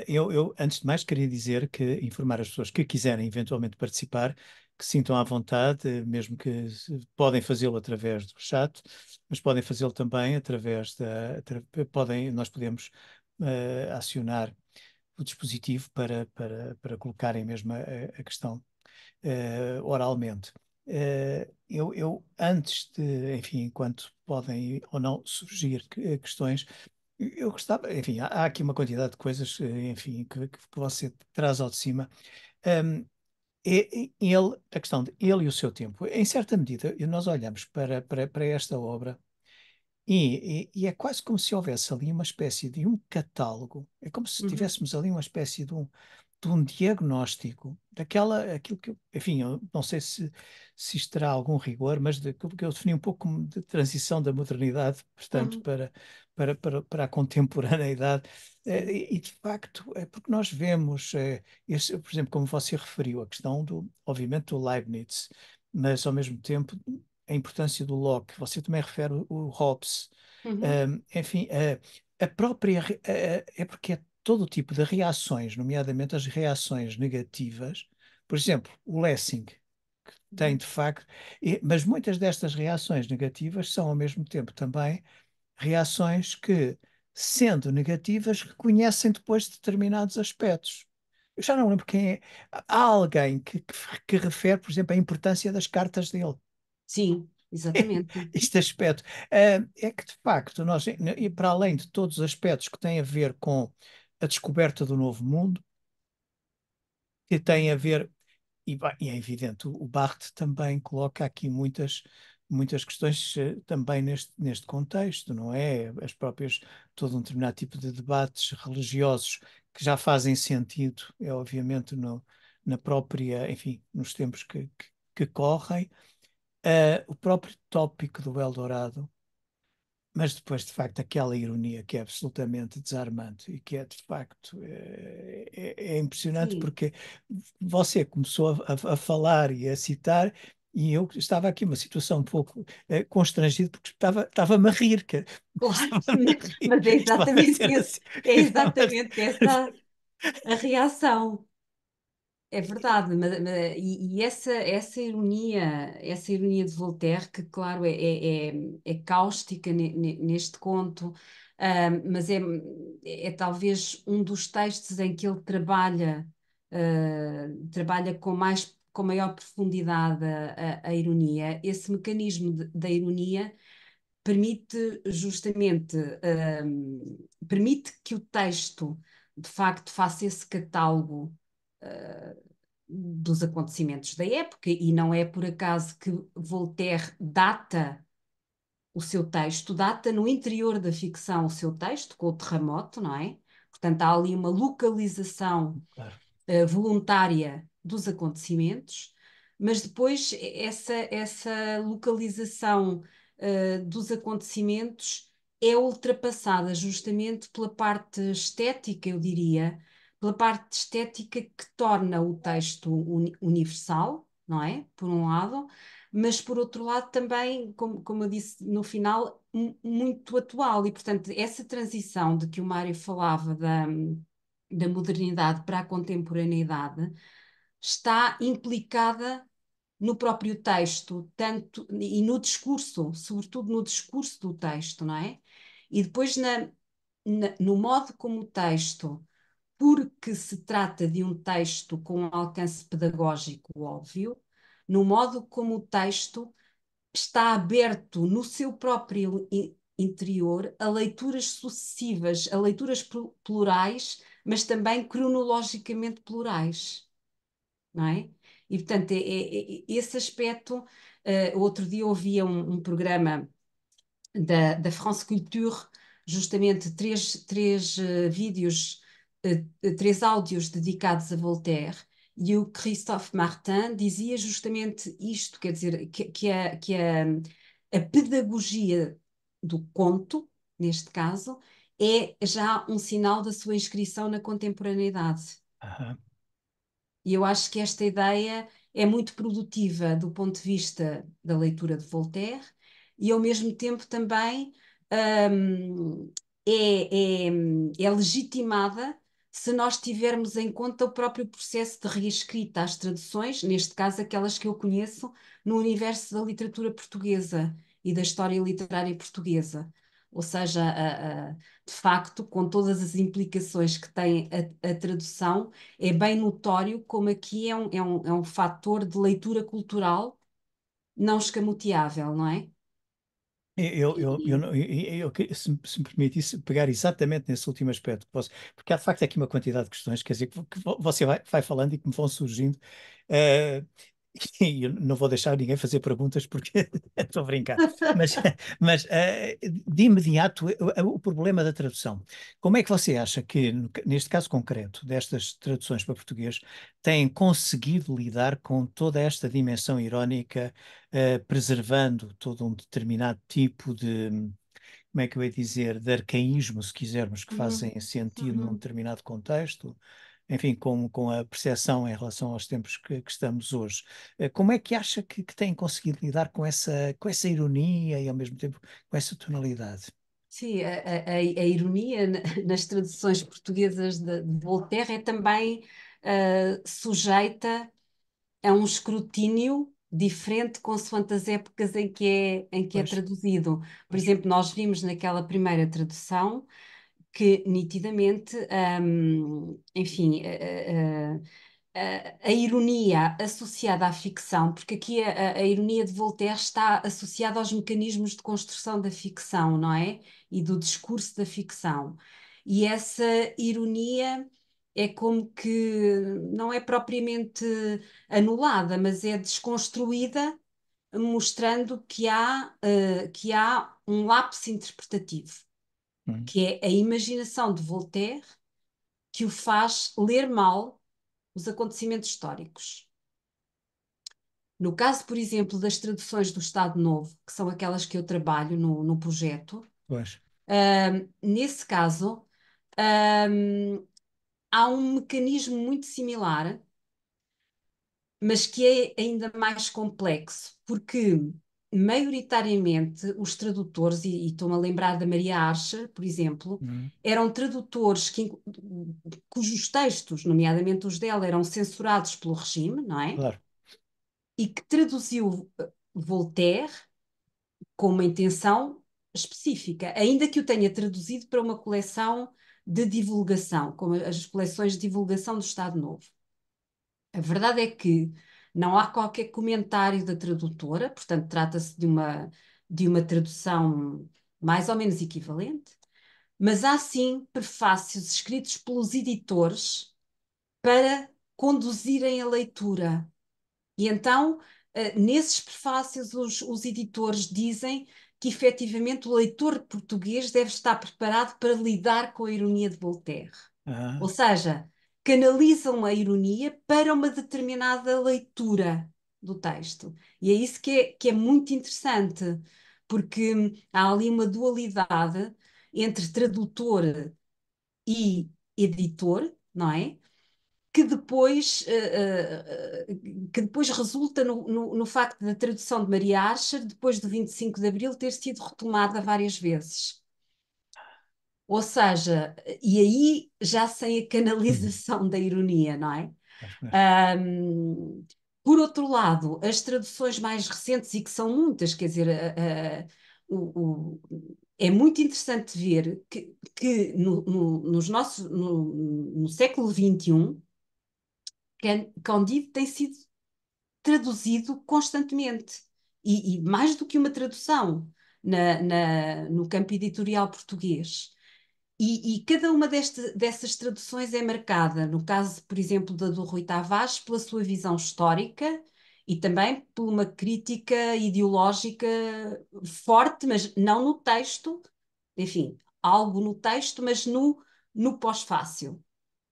Eu, antes de mais, queria dizer que informar as pessoas que quiserem eventualmente participar, que sintam à vontade, mesmo que podem fazê-lo através do chat, mas podem fazê-lo também através nós podemos acionar o dispositivo para colocarem mesmo a questão oralmente. Antes de, enfim, enquanto podem ou não surgir questões, eu gostava, enfim, há aqui uma quantidade de coisas, enfim, que você traz ao de cima. Um, a questão de ele e o seu tempo, em certa medida, nós olhamos para esta obra e é quase como se houvesse ali uma espécie de um catálogo, é como se Uhum, tivéssemos ali uma espécie de um diagnóstico aquilo que, enfim, eu não sei se isto terá algum rigor, mas daquilo que eu defini um pouco como de transição da modernidade, portanto, uhum, para a contemporaneidade. sim, E de facto, é porque nós vemos, por exemplo, como você referiu, a questão obviamente, do Leibniz, mas ao mesmo tempo a importância do Locke, você também refere o Hobbes. uhum, Enfim, a própria. É porque é todo o tipo de reações, nomeadamente as reações negativas. Por exemplo, o Lessing tem uhum, de facto. Mas muitas destas reações negativas são ao mesmo tempo também reações que, sendo negativas, reconhecem depois determinados aspectos. Eu já não lembro quem é. Há alguém que refere, por exemplo, a importância das cartas dele. sim, exatamente. este aspecto. É que, de facto, nós, e para além de todos os aspectos que têm a ver com a descoberta do novo mundo, que têm a ver, e é evidente, o Barthes também coloca aqui muitas questões também neste contexto, não é? As próprias, todo um determinado tipo de debates religiosos que já fazem sentido, é obviamente na própria, enfim, nos tempos que correm. O próprio tópico do Eldorado, mas depois, de facto, aquela ironia que é absolutamente desarmante e que é, de facto, é impressionante Sim, porque você começou a falar e a citar e eu estava aqui numa situação um pouco constrangida porque estava-me a rir, claro, estava-me a rir, mas é estava a exatamente ser esse, assim, é estava exatamente essa a reação. É verdade, e essa ironia de Voltaire, que claro é cáustica neste conto, mas é talvez um dos textos em que ele trabalha com maior profundidade a ironia. Esse mecanismo da ironia permite justamente, permite que o texto de facto faça esse catálogo dos acontecimentos da época, e não é por acaso que Voltaire data o seu texto, data no interior da ficção o seu texto, com o terremoto, não é? Portanto, há ali uma localização claro. voluntária dos acontecimentos, mas depois essa localização dos acontecimentos é ultrapassada justamente pela parte estética, eu diria, pela parte estética que torna o texto universal, não é? Por um lado, mas por outro lado também, como eu disse no final, muito atual. E, portanto, essa transição de que o Mário falava da modernidade para a contemporaneidade está implicada no próprio texto, tanto e no discurso, sobretudo no discurso do texto, não é? E depois no modo como o texto, porque se trata de um texto com um alcance pedagógico óbvio, no modo como o texto está aberto no seu próprio interior a leituras sucessivas, a leituras plurais, mas também cronologicamente plurais, não é? E, portanto, esse aspecto. Outro dia ouvia um programa da France Culture, justamente três vídeos, três áudios dedicados a Voltaire, e o Christophe Martin dizia justamente isto, quer dizer, a pedagogia do conto, neste caso, é já um sinal da sua inscrição na contemporaneidade. Aham. E eu acho que esta ideia é muito produtiva do ponto de vista da leitura de Voltaire e, ao mesmo tempo, também hum, é, é, é legitimada se nós tivermos em conta o próprio processo de reescrita, as traduções, neste caso aquelas que eu conheço, no universo da literatura portuguesa e da história literária portuguesa. Ou seja, de facto, com todas as implicações que tem a tradução, é bem notório como aqui é um fator de leitura cultural não escamoteável, não é? Eu, não- se me permitisse pegar exatamente nesse último aspecto, porque há de facto aqui uma quantidade de questões, quer dizer, que você vai falando e que me vão surgindo, eh, e eu não vou deixar ninguém fazer perguntas porque estou a brincar, mas, mas de imediato o problema da tradução. Como é que você acha que, neste caso concreto, destas traduções para português, têm conseguido lidar com toda esta dimensão irónica, preservando todo um determinado tipo de, como é que eu ia dizer, de arcaísmo, se quisermos, que Uhum, fazem sentido num uhum. determinado contexto, enfim, com a percepção em relação aos tempos que estamos hoje. Como é que acha que têm conseguido lidar com essa ironia e ao mesmo tempo com essa tonalidade? Sim, a ironia nas traduções portuguesas de Voltaire é também sujeita a um escrutínio diferente consoante as épocas em que é Pois, traduzido. Por pois. exemplo, nós vimos naquela primeira tradução que nitidamente, enfim, a ironia associada à ficção, porque aqui a ironia de Voltaire está associada aos mecanismos de construção da ficção, não é? E do discurso da ficção. E essa ironia é como que não é propriamente anulada, mas é desconstruída, mostrando que há um lapso interpretativo, Hum, que é a imaginação de Voltaire que o faz ler mal os acontecimentos históricos. No caso, por exemplo, das traduções do Estado Novo, que são aquelas que eu trabalho no projeto, pois. nesse caso, ahm, há um mecanismo muito similar, mas que é ainda mais complexo, porque maioritariamente os tradutores, e estou-me a lembrar da Maria Archer, por exemplo, Hum, eram tradutores cujos textos, nomeadamente os dela, eram censurados pelo regime, não é? claro. E que traduziu Voltaire com uma intenção específica, ainda que o tenha traduzido para uma coleção de divulgação, como as coleções de divulgação do Estado Novo. A verdade é que não há qualquer comentário da tradutora, portanto, trata-se de uma tradução mais ou menos equivalente, mas há sim prefácios escritos pelos editores para conduzirem a leitura. E então, nesses prefácios, os editores dizem que efetivamente o leitor português deve estar preparado para lidar com a ironia de Voltaire. Ou Ah, seja, canalizam a ironia para uma determinada leitura do texto. E é isso que é muito interessante, porque há ali uma dualidade entre tradutor e editor, não é? Que depois, que depois resulta no facto da tradução de Maria Archer, depois do 25 de Abril, ter sido retomada várias vezes. Ou seja, e aí já sem a hum, canalização da ironia, não é? pois, pois. Ahm, por outro lado, as traduções mais recentes, e que são muitas, quer dizer, é muito interessante ver que no século XXI, Candide tem sido traduzido constantemente. E mais do que uma tradução no campo editorial português. E cada uma dessas traduções é marcada, no caso, por exemplo, da do Rui Tavares, pela sua visão histórica e também por uma crítica ideológica forte, mas não no texto, enfim, algo no texto, mas no pós-fácil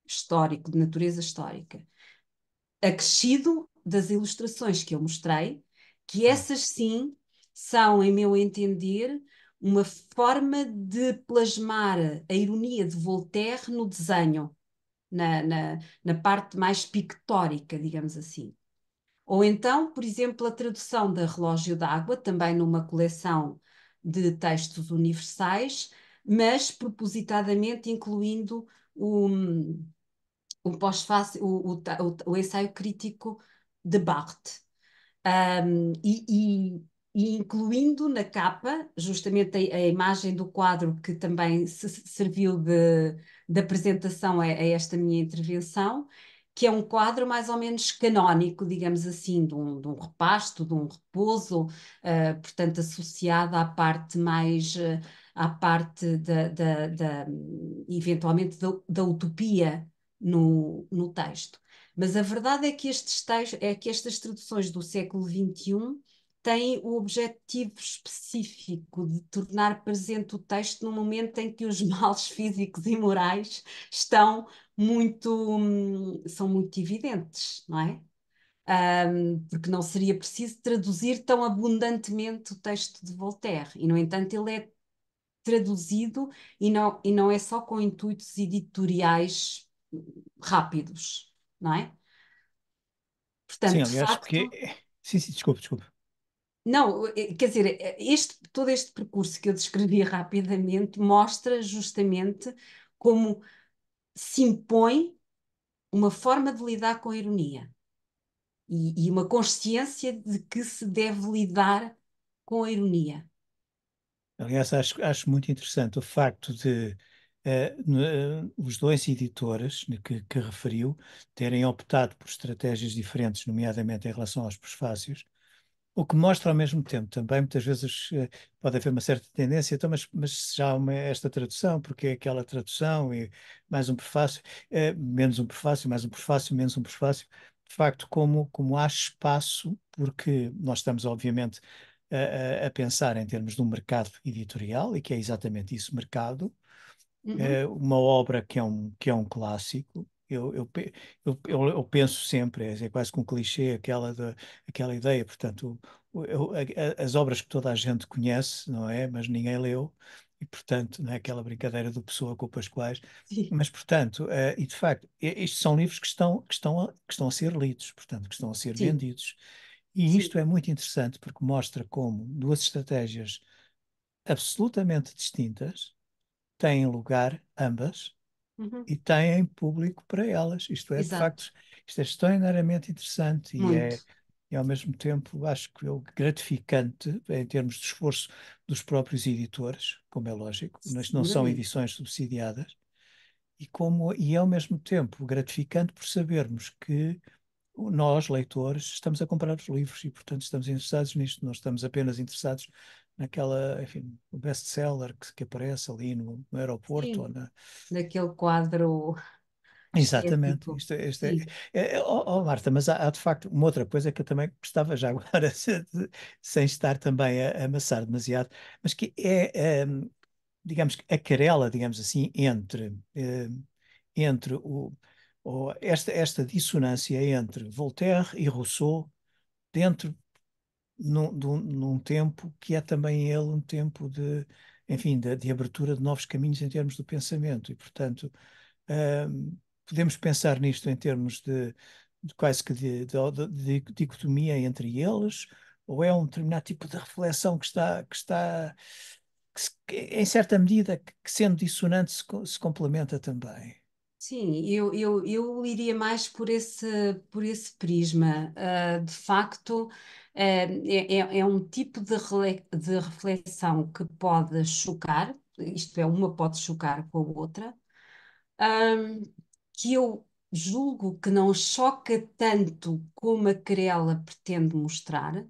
histórico, de natureza histórica, acrescido das ilustrações que eu mostrei, que Hum. essas sim são, em meu entender, uma forma de plasmar a ironia de Voltaire no desenho, na parte mais pictórica, digamos assim. Ou então, por exemplo, a tradução da Relógio d'Água, também numa coleção de textos universais, mas propositadamente incluindo o, o pós-fácil, o ensaio crítico de Barthes. E incluindo na capa justamente a imagem do quadro que também serviu de apresentação a esta minha intervenção, que é um quadro mais ou menos canónico, digamos assim, de um repasto, de um repouso, portanto, associado à parte mais, à parte eventualmente da utopia no texto. Mas a verdade é que é que estas traduções do século XXI têm o objetivo específico de tornar presente o texto no momento em que os males físicos e morais estão são muito evidentes, não é? Porque não seria preciso traduzir tão abundantemente o texto de Voltaire. E, no entanto, ele é traduzido e não é só com intuitos editoriais rápidos, não é? Sim, Portanto, de aliás, porque. facto, Sim, sim, desculpe, desculpe. não, quer dizer, todo este percurso que eu descrevi rapidamente mostra justamente como se impõe uma forma de lidar com a ironia e uma consciência de que se deve lidar com a ironia. Aliás, acho muito interessante o facto de os dois editores que referiu terem optado por estratégias diferentes, nomeadamente em relação aos prefácios, o que mostra ao mesmo tempo também, muitas vezes pode haver uma certa tendência, então, mas já há esta tradução, porque é aquela tradução e mais um prefácio, menos um prefácio, mais um prefácio, menos um prefácio. De facto, como há espaço, porque nós estamos, obviamente, a pensar em termos de um mercado editorial, e que é exatamente isso, mercado, Uhum. uma obra que é um clássico. Eu penso sempre, é quase que um clichê, aquela ideia, portanto, as obras que toda a gente conhece, não é? Mas ninguém leu, e portanto, não é aquela brincadeira do Pessoa com Pascoais, Sim, mas portanto, e de facto, estes são livros que estão a ser lidos, portanto, que estão a ser sim, vendidos. E sim. isto é muito interessante porque mostra como duas estratégias absolutamente distintas têm lugar ambas Uhum. e têm público para elas. Isto é, de Exato. facto, isto é extraordinariamente interessante Muito. e ao mesmo tempo, acho que é gratificante em termos de esforço dos próprios editores, como é lógico. Isto não são Seguramente. edições subsidiadas, e ao mesmo tempo gratificante por sabermos que nós, leitores, estamos a comprar os livros e, portanto, estamos interessados nisto. Não estamos apenas interessados naquela, enfim, o best-seller que aparece ali no aeroporto ou Sim. na. Daquele quadro Exatamente. estético. Isto é, Sim. Marta, mas há de facto uma outra coisa que eu também gostava já agora, sem estar também a amassar demasiado, mas que digamos que a querela, digamos assim, entre esta dissonância entre Voltaire e Rousseau dentro num tempo que é também ele um tempo de, enfim, de abertura de novos caminhos em termos do pensamento e, portanto, podemos pensar nisto em termos de quase que de dicotomia entre eles, ou é um determinado tipo de reflexão que em certa medida, que sendo dissonante, se complementa também. Sim, eu iria mais por esse prisma. De facto, é um tipo de reflexão que pode chocar, isto é, uma pode chocar com a outra, ahm, que eu julgo que não choca tanto como a querela pretende mostrar,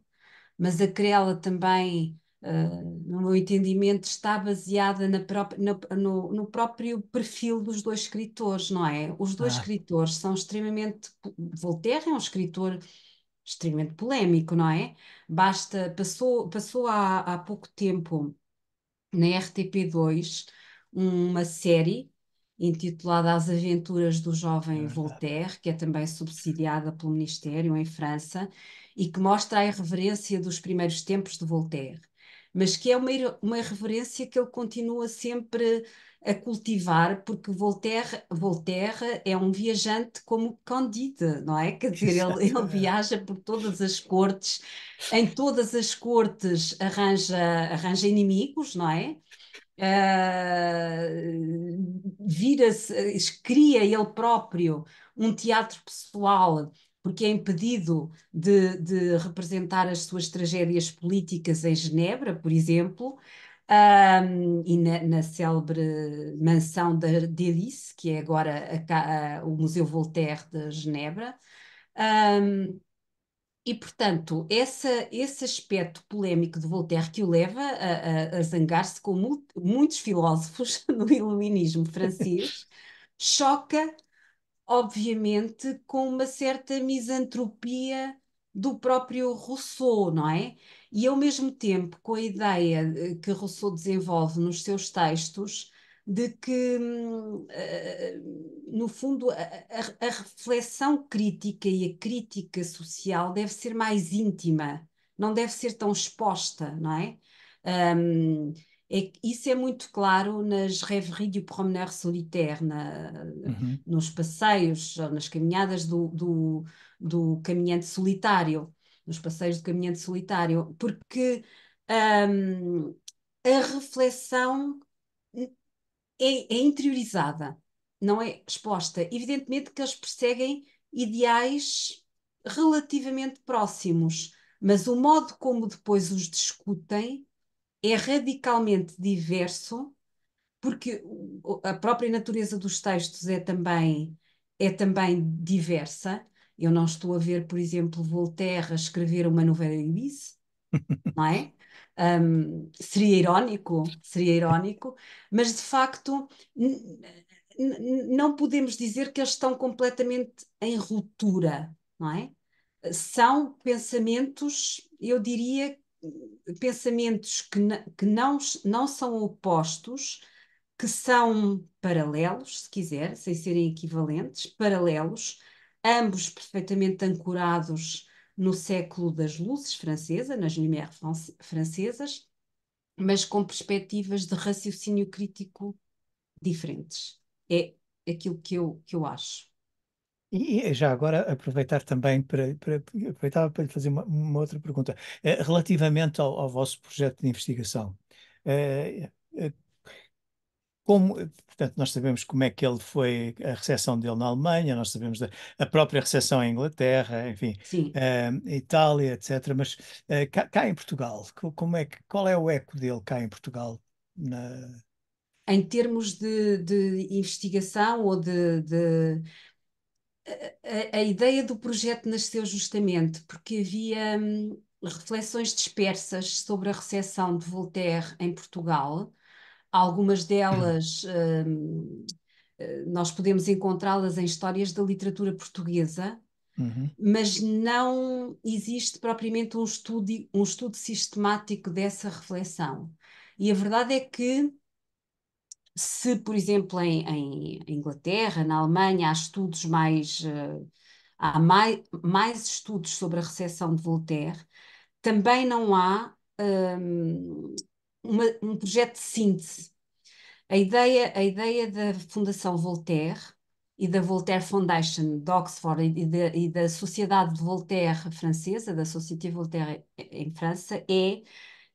mas a querela também, no meu entendimento, está baseada no próprio perfil dos dois escritores, não é? Os dois Ah, escritores são extremamente. Voltaire é um escritor extremamente polémico, não é? Passou há pouco tempo na RTP2 uma série intitulada As Aventuras do é Jovem verdade. Voltaire, que é também subsidiada pelo Ministério em França, e que mostra a irreverência dos primeiros tempos de Voltaire, mas que é uma irreverência que ele continua sempre a cultivar, porque Voltaire é um viajante como Candide, não é? Quer dizer, ele Exatamente. viaja por todas as cortes, em todas as cortes arranja inimigos, não é? Cria ele próprio um teatro pessoal, porque é impedido de representar as suas tragédias políticas em Genebra, por exemplo, e na célebre mansão da Délice, que é agora o Museu Voltaire de Genebra. Um, e, portanto, esse aspecto polémico de Voltaire que o leva a zangar-se com muitos filósofos no iluminismo francês, choca obviamente, com uma certa misantropia do próprio Rousseau, não é? E ao mesmo tempo com a ideia que Rousseau desenvolve nos seus textos de que, no fundo, a reflexão crítica e a crítica social deve ser mais íntima, não deve ser tão exposta, não é? Hum, isso é muito claro nas Rêveries du Promeneur Solitaire, Uhum. nos passeios, ou nas caminhadas do caminhante solitário, nos passeios do caminhante solitário, porque a reflexão é interiorizada, não é exposta. Evidentemente que eles perseguem ideais relativamente próximos, mas o modo como depois os discutem é radicalmente diverso porque a própria natureza dos textos é também diversa. Eu não estou a ver, por exemplo, Voltaire a escrever uma novela Ulisse, não é? Seria irónico, mas de facto não podemos dizer que eles estão completamente em ruptura, não é? São pensamentos, eu diria, pensamentos não são opostos, que são paralelos, se quiser, sem serem equivalentes, paralelos, ambos perfeitamente ancorados no século das luzes francesa, nas Lumières francesas, mas com perspectivas de raciocínio crítico diferentes. É aquilo que eu acho. E já agora aproveitar também aproveitava para lhe fazer uma outra pergunta. Relativamente ao vosso projeto de investigação, eh, eh, portanto, nós sabemos como é que ele foi, a recepção dele na Alemanha, nós sabemos da a própria recepção em Inglaterra, enfim, Sim, Itália, etc. Mas cá em Portugal, como é qual é o eco dele cá em Portugal? Na... em termos de investigação ou a ideia do projeto nasceu justamente porque havia reflexões dispersas sobre a recepção de Voltaire em Portugal. Algumas delas nós podemos encontrá-las em histórias da literatura portuguesa, Uhum, mas não existe propriamente um estudo sistemático dessa reflexão. E a verdade é que se, por exemplo, em Inglaterra, na Alemanha, há estudos mais estudos sobre a recepção de Voltaire, também não há um projeto de síntese. A ideia da Fundação Voltaire e da Voltaire Foundation de Oxford e da Sociedade de Voltaire francesa, da Société Voltaire em França, é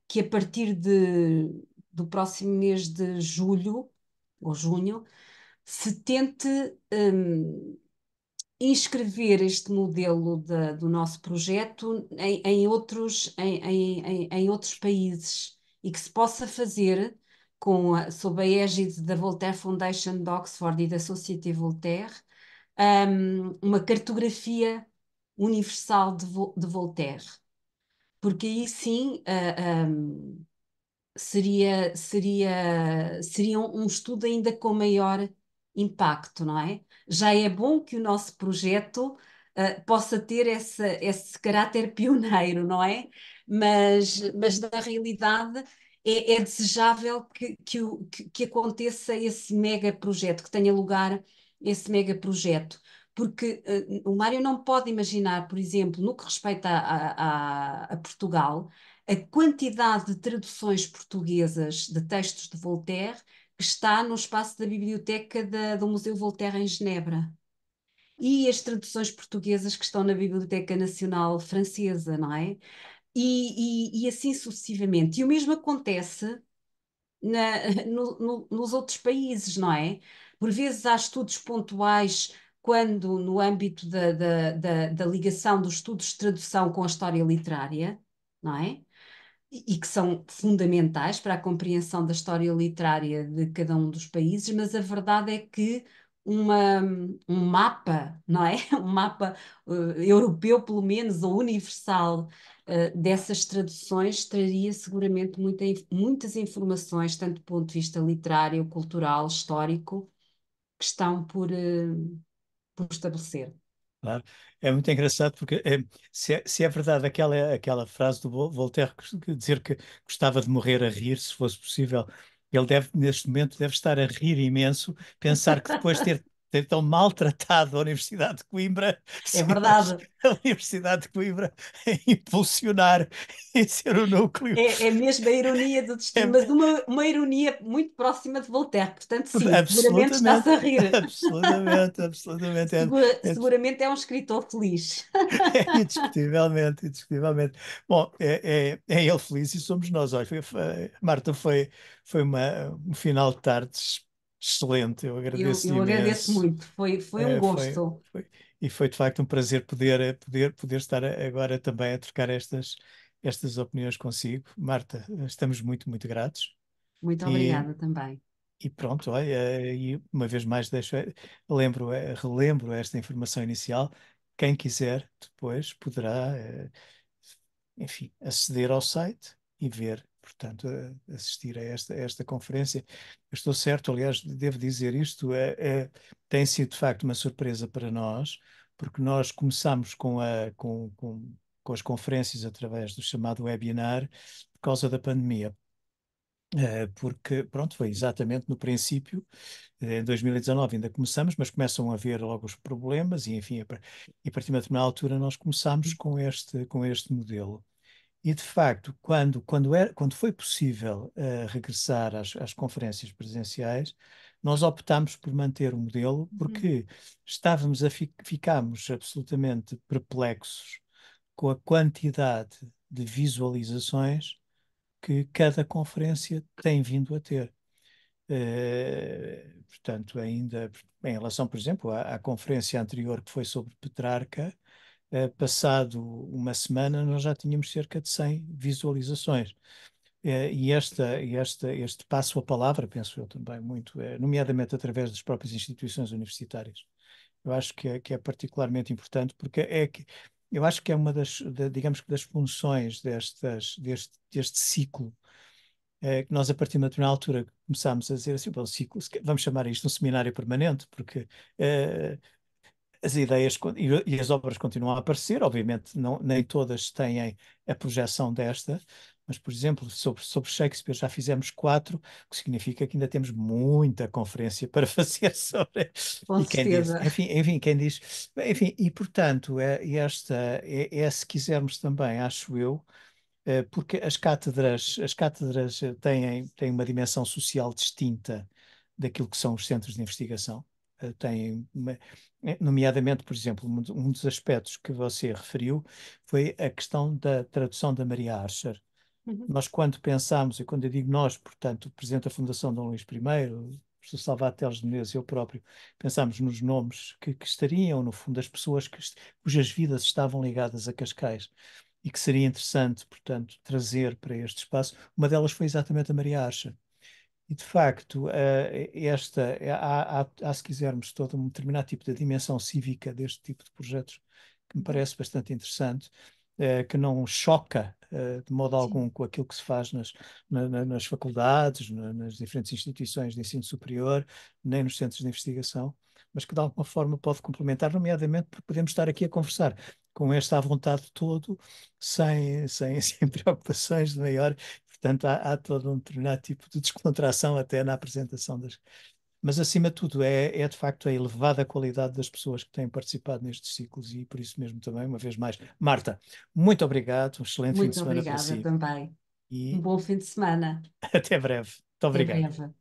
que a partir do próximo mês de julho ou junho se tente hum, inscrever este modelo do nosso projeto em outros países e que se possa fazer sob a égide da Voltaire Foundation de Oxford e da Société Voltaire, uma cartografia universal de Voltaire. Porque aí sim, seria um estudo ainda com maior impacto, não é? Já é bom que o nosso projeto possa ter esse caráter pioneiro, não é? Mas na realidade é desejável que aconteça esse mega projeto, que tenha lugar esse mega projeto. Porque o Mário não pode imaginar, por exemplo, no que respeita a Portugal, a quantidade de traduções portuguesas de textos de Voltaire que está no espaço da biblioteca do Museu Voltaire em Genebra. E as traduções portuguesas que estão na Biblioteca Nacional Francesa, não é? E assim sucessivamente. E o mesmo acontece nos outros países, não é? Por vezes há estudos pontuais quando no âmbito da ligação dos estudos de tradução com a história literária, não é? E que são fundamentais para a compreensão da história literária de cada um dos países, mas a verdade é que uma, um mapa, não é? Um mapa europeu, pelo menos, ou universal, dessas traduções traria seguramente muitas informações, tanto do ponto de vista literário, cultural, histórico, que estão por estabelecer. claro. É muito engraçado porque se é verdade aquela frase do Voltaire que dizer que gostava de morrer a rir, se fosse possível, ele deve, neste momento, deve estar a rir imenso, pensar que depois de ter tão maltratado a Universidade de Coimbra, É ser verdade. a Universidade de Coimbra a impulsionar e ser o núcleo. É mesmo a ironia do destino, mas uma ironia muito próxima de Voltaire. Portanto, sim, seguramente está-se Absolutamente, a rir. absolutamente, absolutamente. É, Seguramente é um escritor feliz. indiscutivelmente, indiscutivelmente. Bom, é ele feliz e somos nós. Olha, Marta, foi um final de tarde excelente. Eu agradeço-lhe Eu agradeço imenso. muito, foi um Eh, foi, gosto. e foi de facto um prazer poder estar agora também a trocar estas opiniões consigo. Marta, estamos muito, muito gratos Muito e, obrigada também. E pronto, olha, e uma vez mais relembro esta informação inicial. Quem quiser depois poderá, enfim, aceder ao site e ver, portanto, assistir a esta conferência. Eu estou certo, aliás, devo dizer isto, tem sido de facto uma surpresa para nós, porque nós começámos com as conferências através do chamado webinar por causa da pandemia. Porque, pronto, foi exatamente no princípio, em 2019 ainda começamos, mas começam a haver logo os problemas e, enfim, e a partir de uma determinada altura nós começámos com este modelo. E, de facto, quando foi possível regressar às conferências presenciais, nós optámos por manter o modelo Uhum. porque ficámos absolutamente perplexos com a quantidade de visualizações que cada conferência tem vindo a ter. Portanto, ainda em relação, por exemplo, à conferência anterior que foi sobre Petrarca, passado uma semana nós já tínhamos cerca de 100 visualizações. Este passo a palavra, penso eu também muito, nomeadamente através das próprias instituições universitárias. Eu acho que é particularmente importante porque eu acho que é uma digamos que das funções deste ciclo que nós, a partir de uma determinada altura, começámos a dizer assim, bom, ciclo, vamos chamar isto um seminário permanente, porque as ideias e as obras continuam a aparecer, obviamente nem todas têm a projeção desta, mas, por exemplo, sobre Shakespeare já fizemos quatro, o que significa que ainda temos muita conferência para fazer sobre. Com E quem diz, certeza. enfim, quem diz, enfim, e portanto, se quisermos também, acho eu, porque as cátedras têm uma dimensão social distinta daquilo que são os centros de investigação. Nomeadamente, por exemplo, um dos aspectos que você referiu foi a questão da tradução da Maria Archer. Uhum. Nós, quando pensamos, e quando eu digo nós, portanto, o Presidente da Fundação Dom Luís I, o professor Salvador Teles de Menezes e eu próprio, pensámos nos nomes que estariam, no fundo, das pessoas cujas vidas estavam ligadas a Cascais e que seria interessante, portanto, trazer para este espaço. Uma delas foi exatamente a Maria Archer. E, de facto, se quisermos, todo um determinado tipo de dimensão cívica deste tipo de projetos, que me Uhum. parece bastante interessante, que não choca, de modo Sim. algum com aquilo que se faz nas faculdades, nas diferentes instituições de ensino superior, nem nos centros de investigação, mas que de alguma forma pode complementar, nomeadamente porque podemos estar aqui a conversar com esta à vontade todo, sem preocupações de maior. Portanto, há todo um determinado tipo de descontração até na apresentação das. Mas, acima de tudo, é de facto a elevada qualidade das pessoas que têm participado nestes ciclos e por isso mesmo também, uma vez mais. Marta, muito obrigado, um excelente fim de Muito semana para obrigada si também. Um e bom fim de semana. até breve. Muito Até obrigado. breve.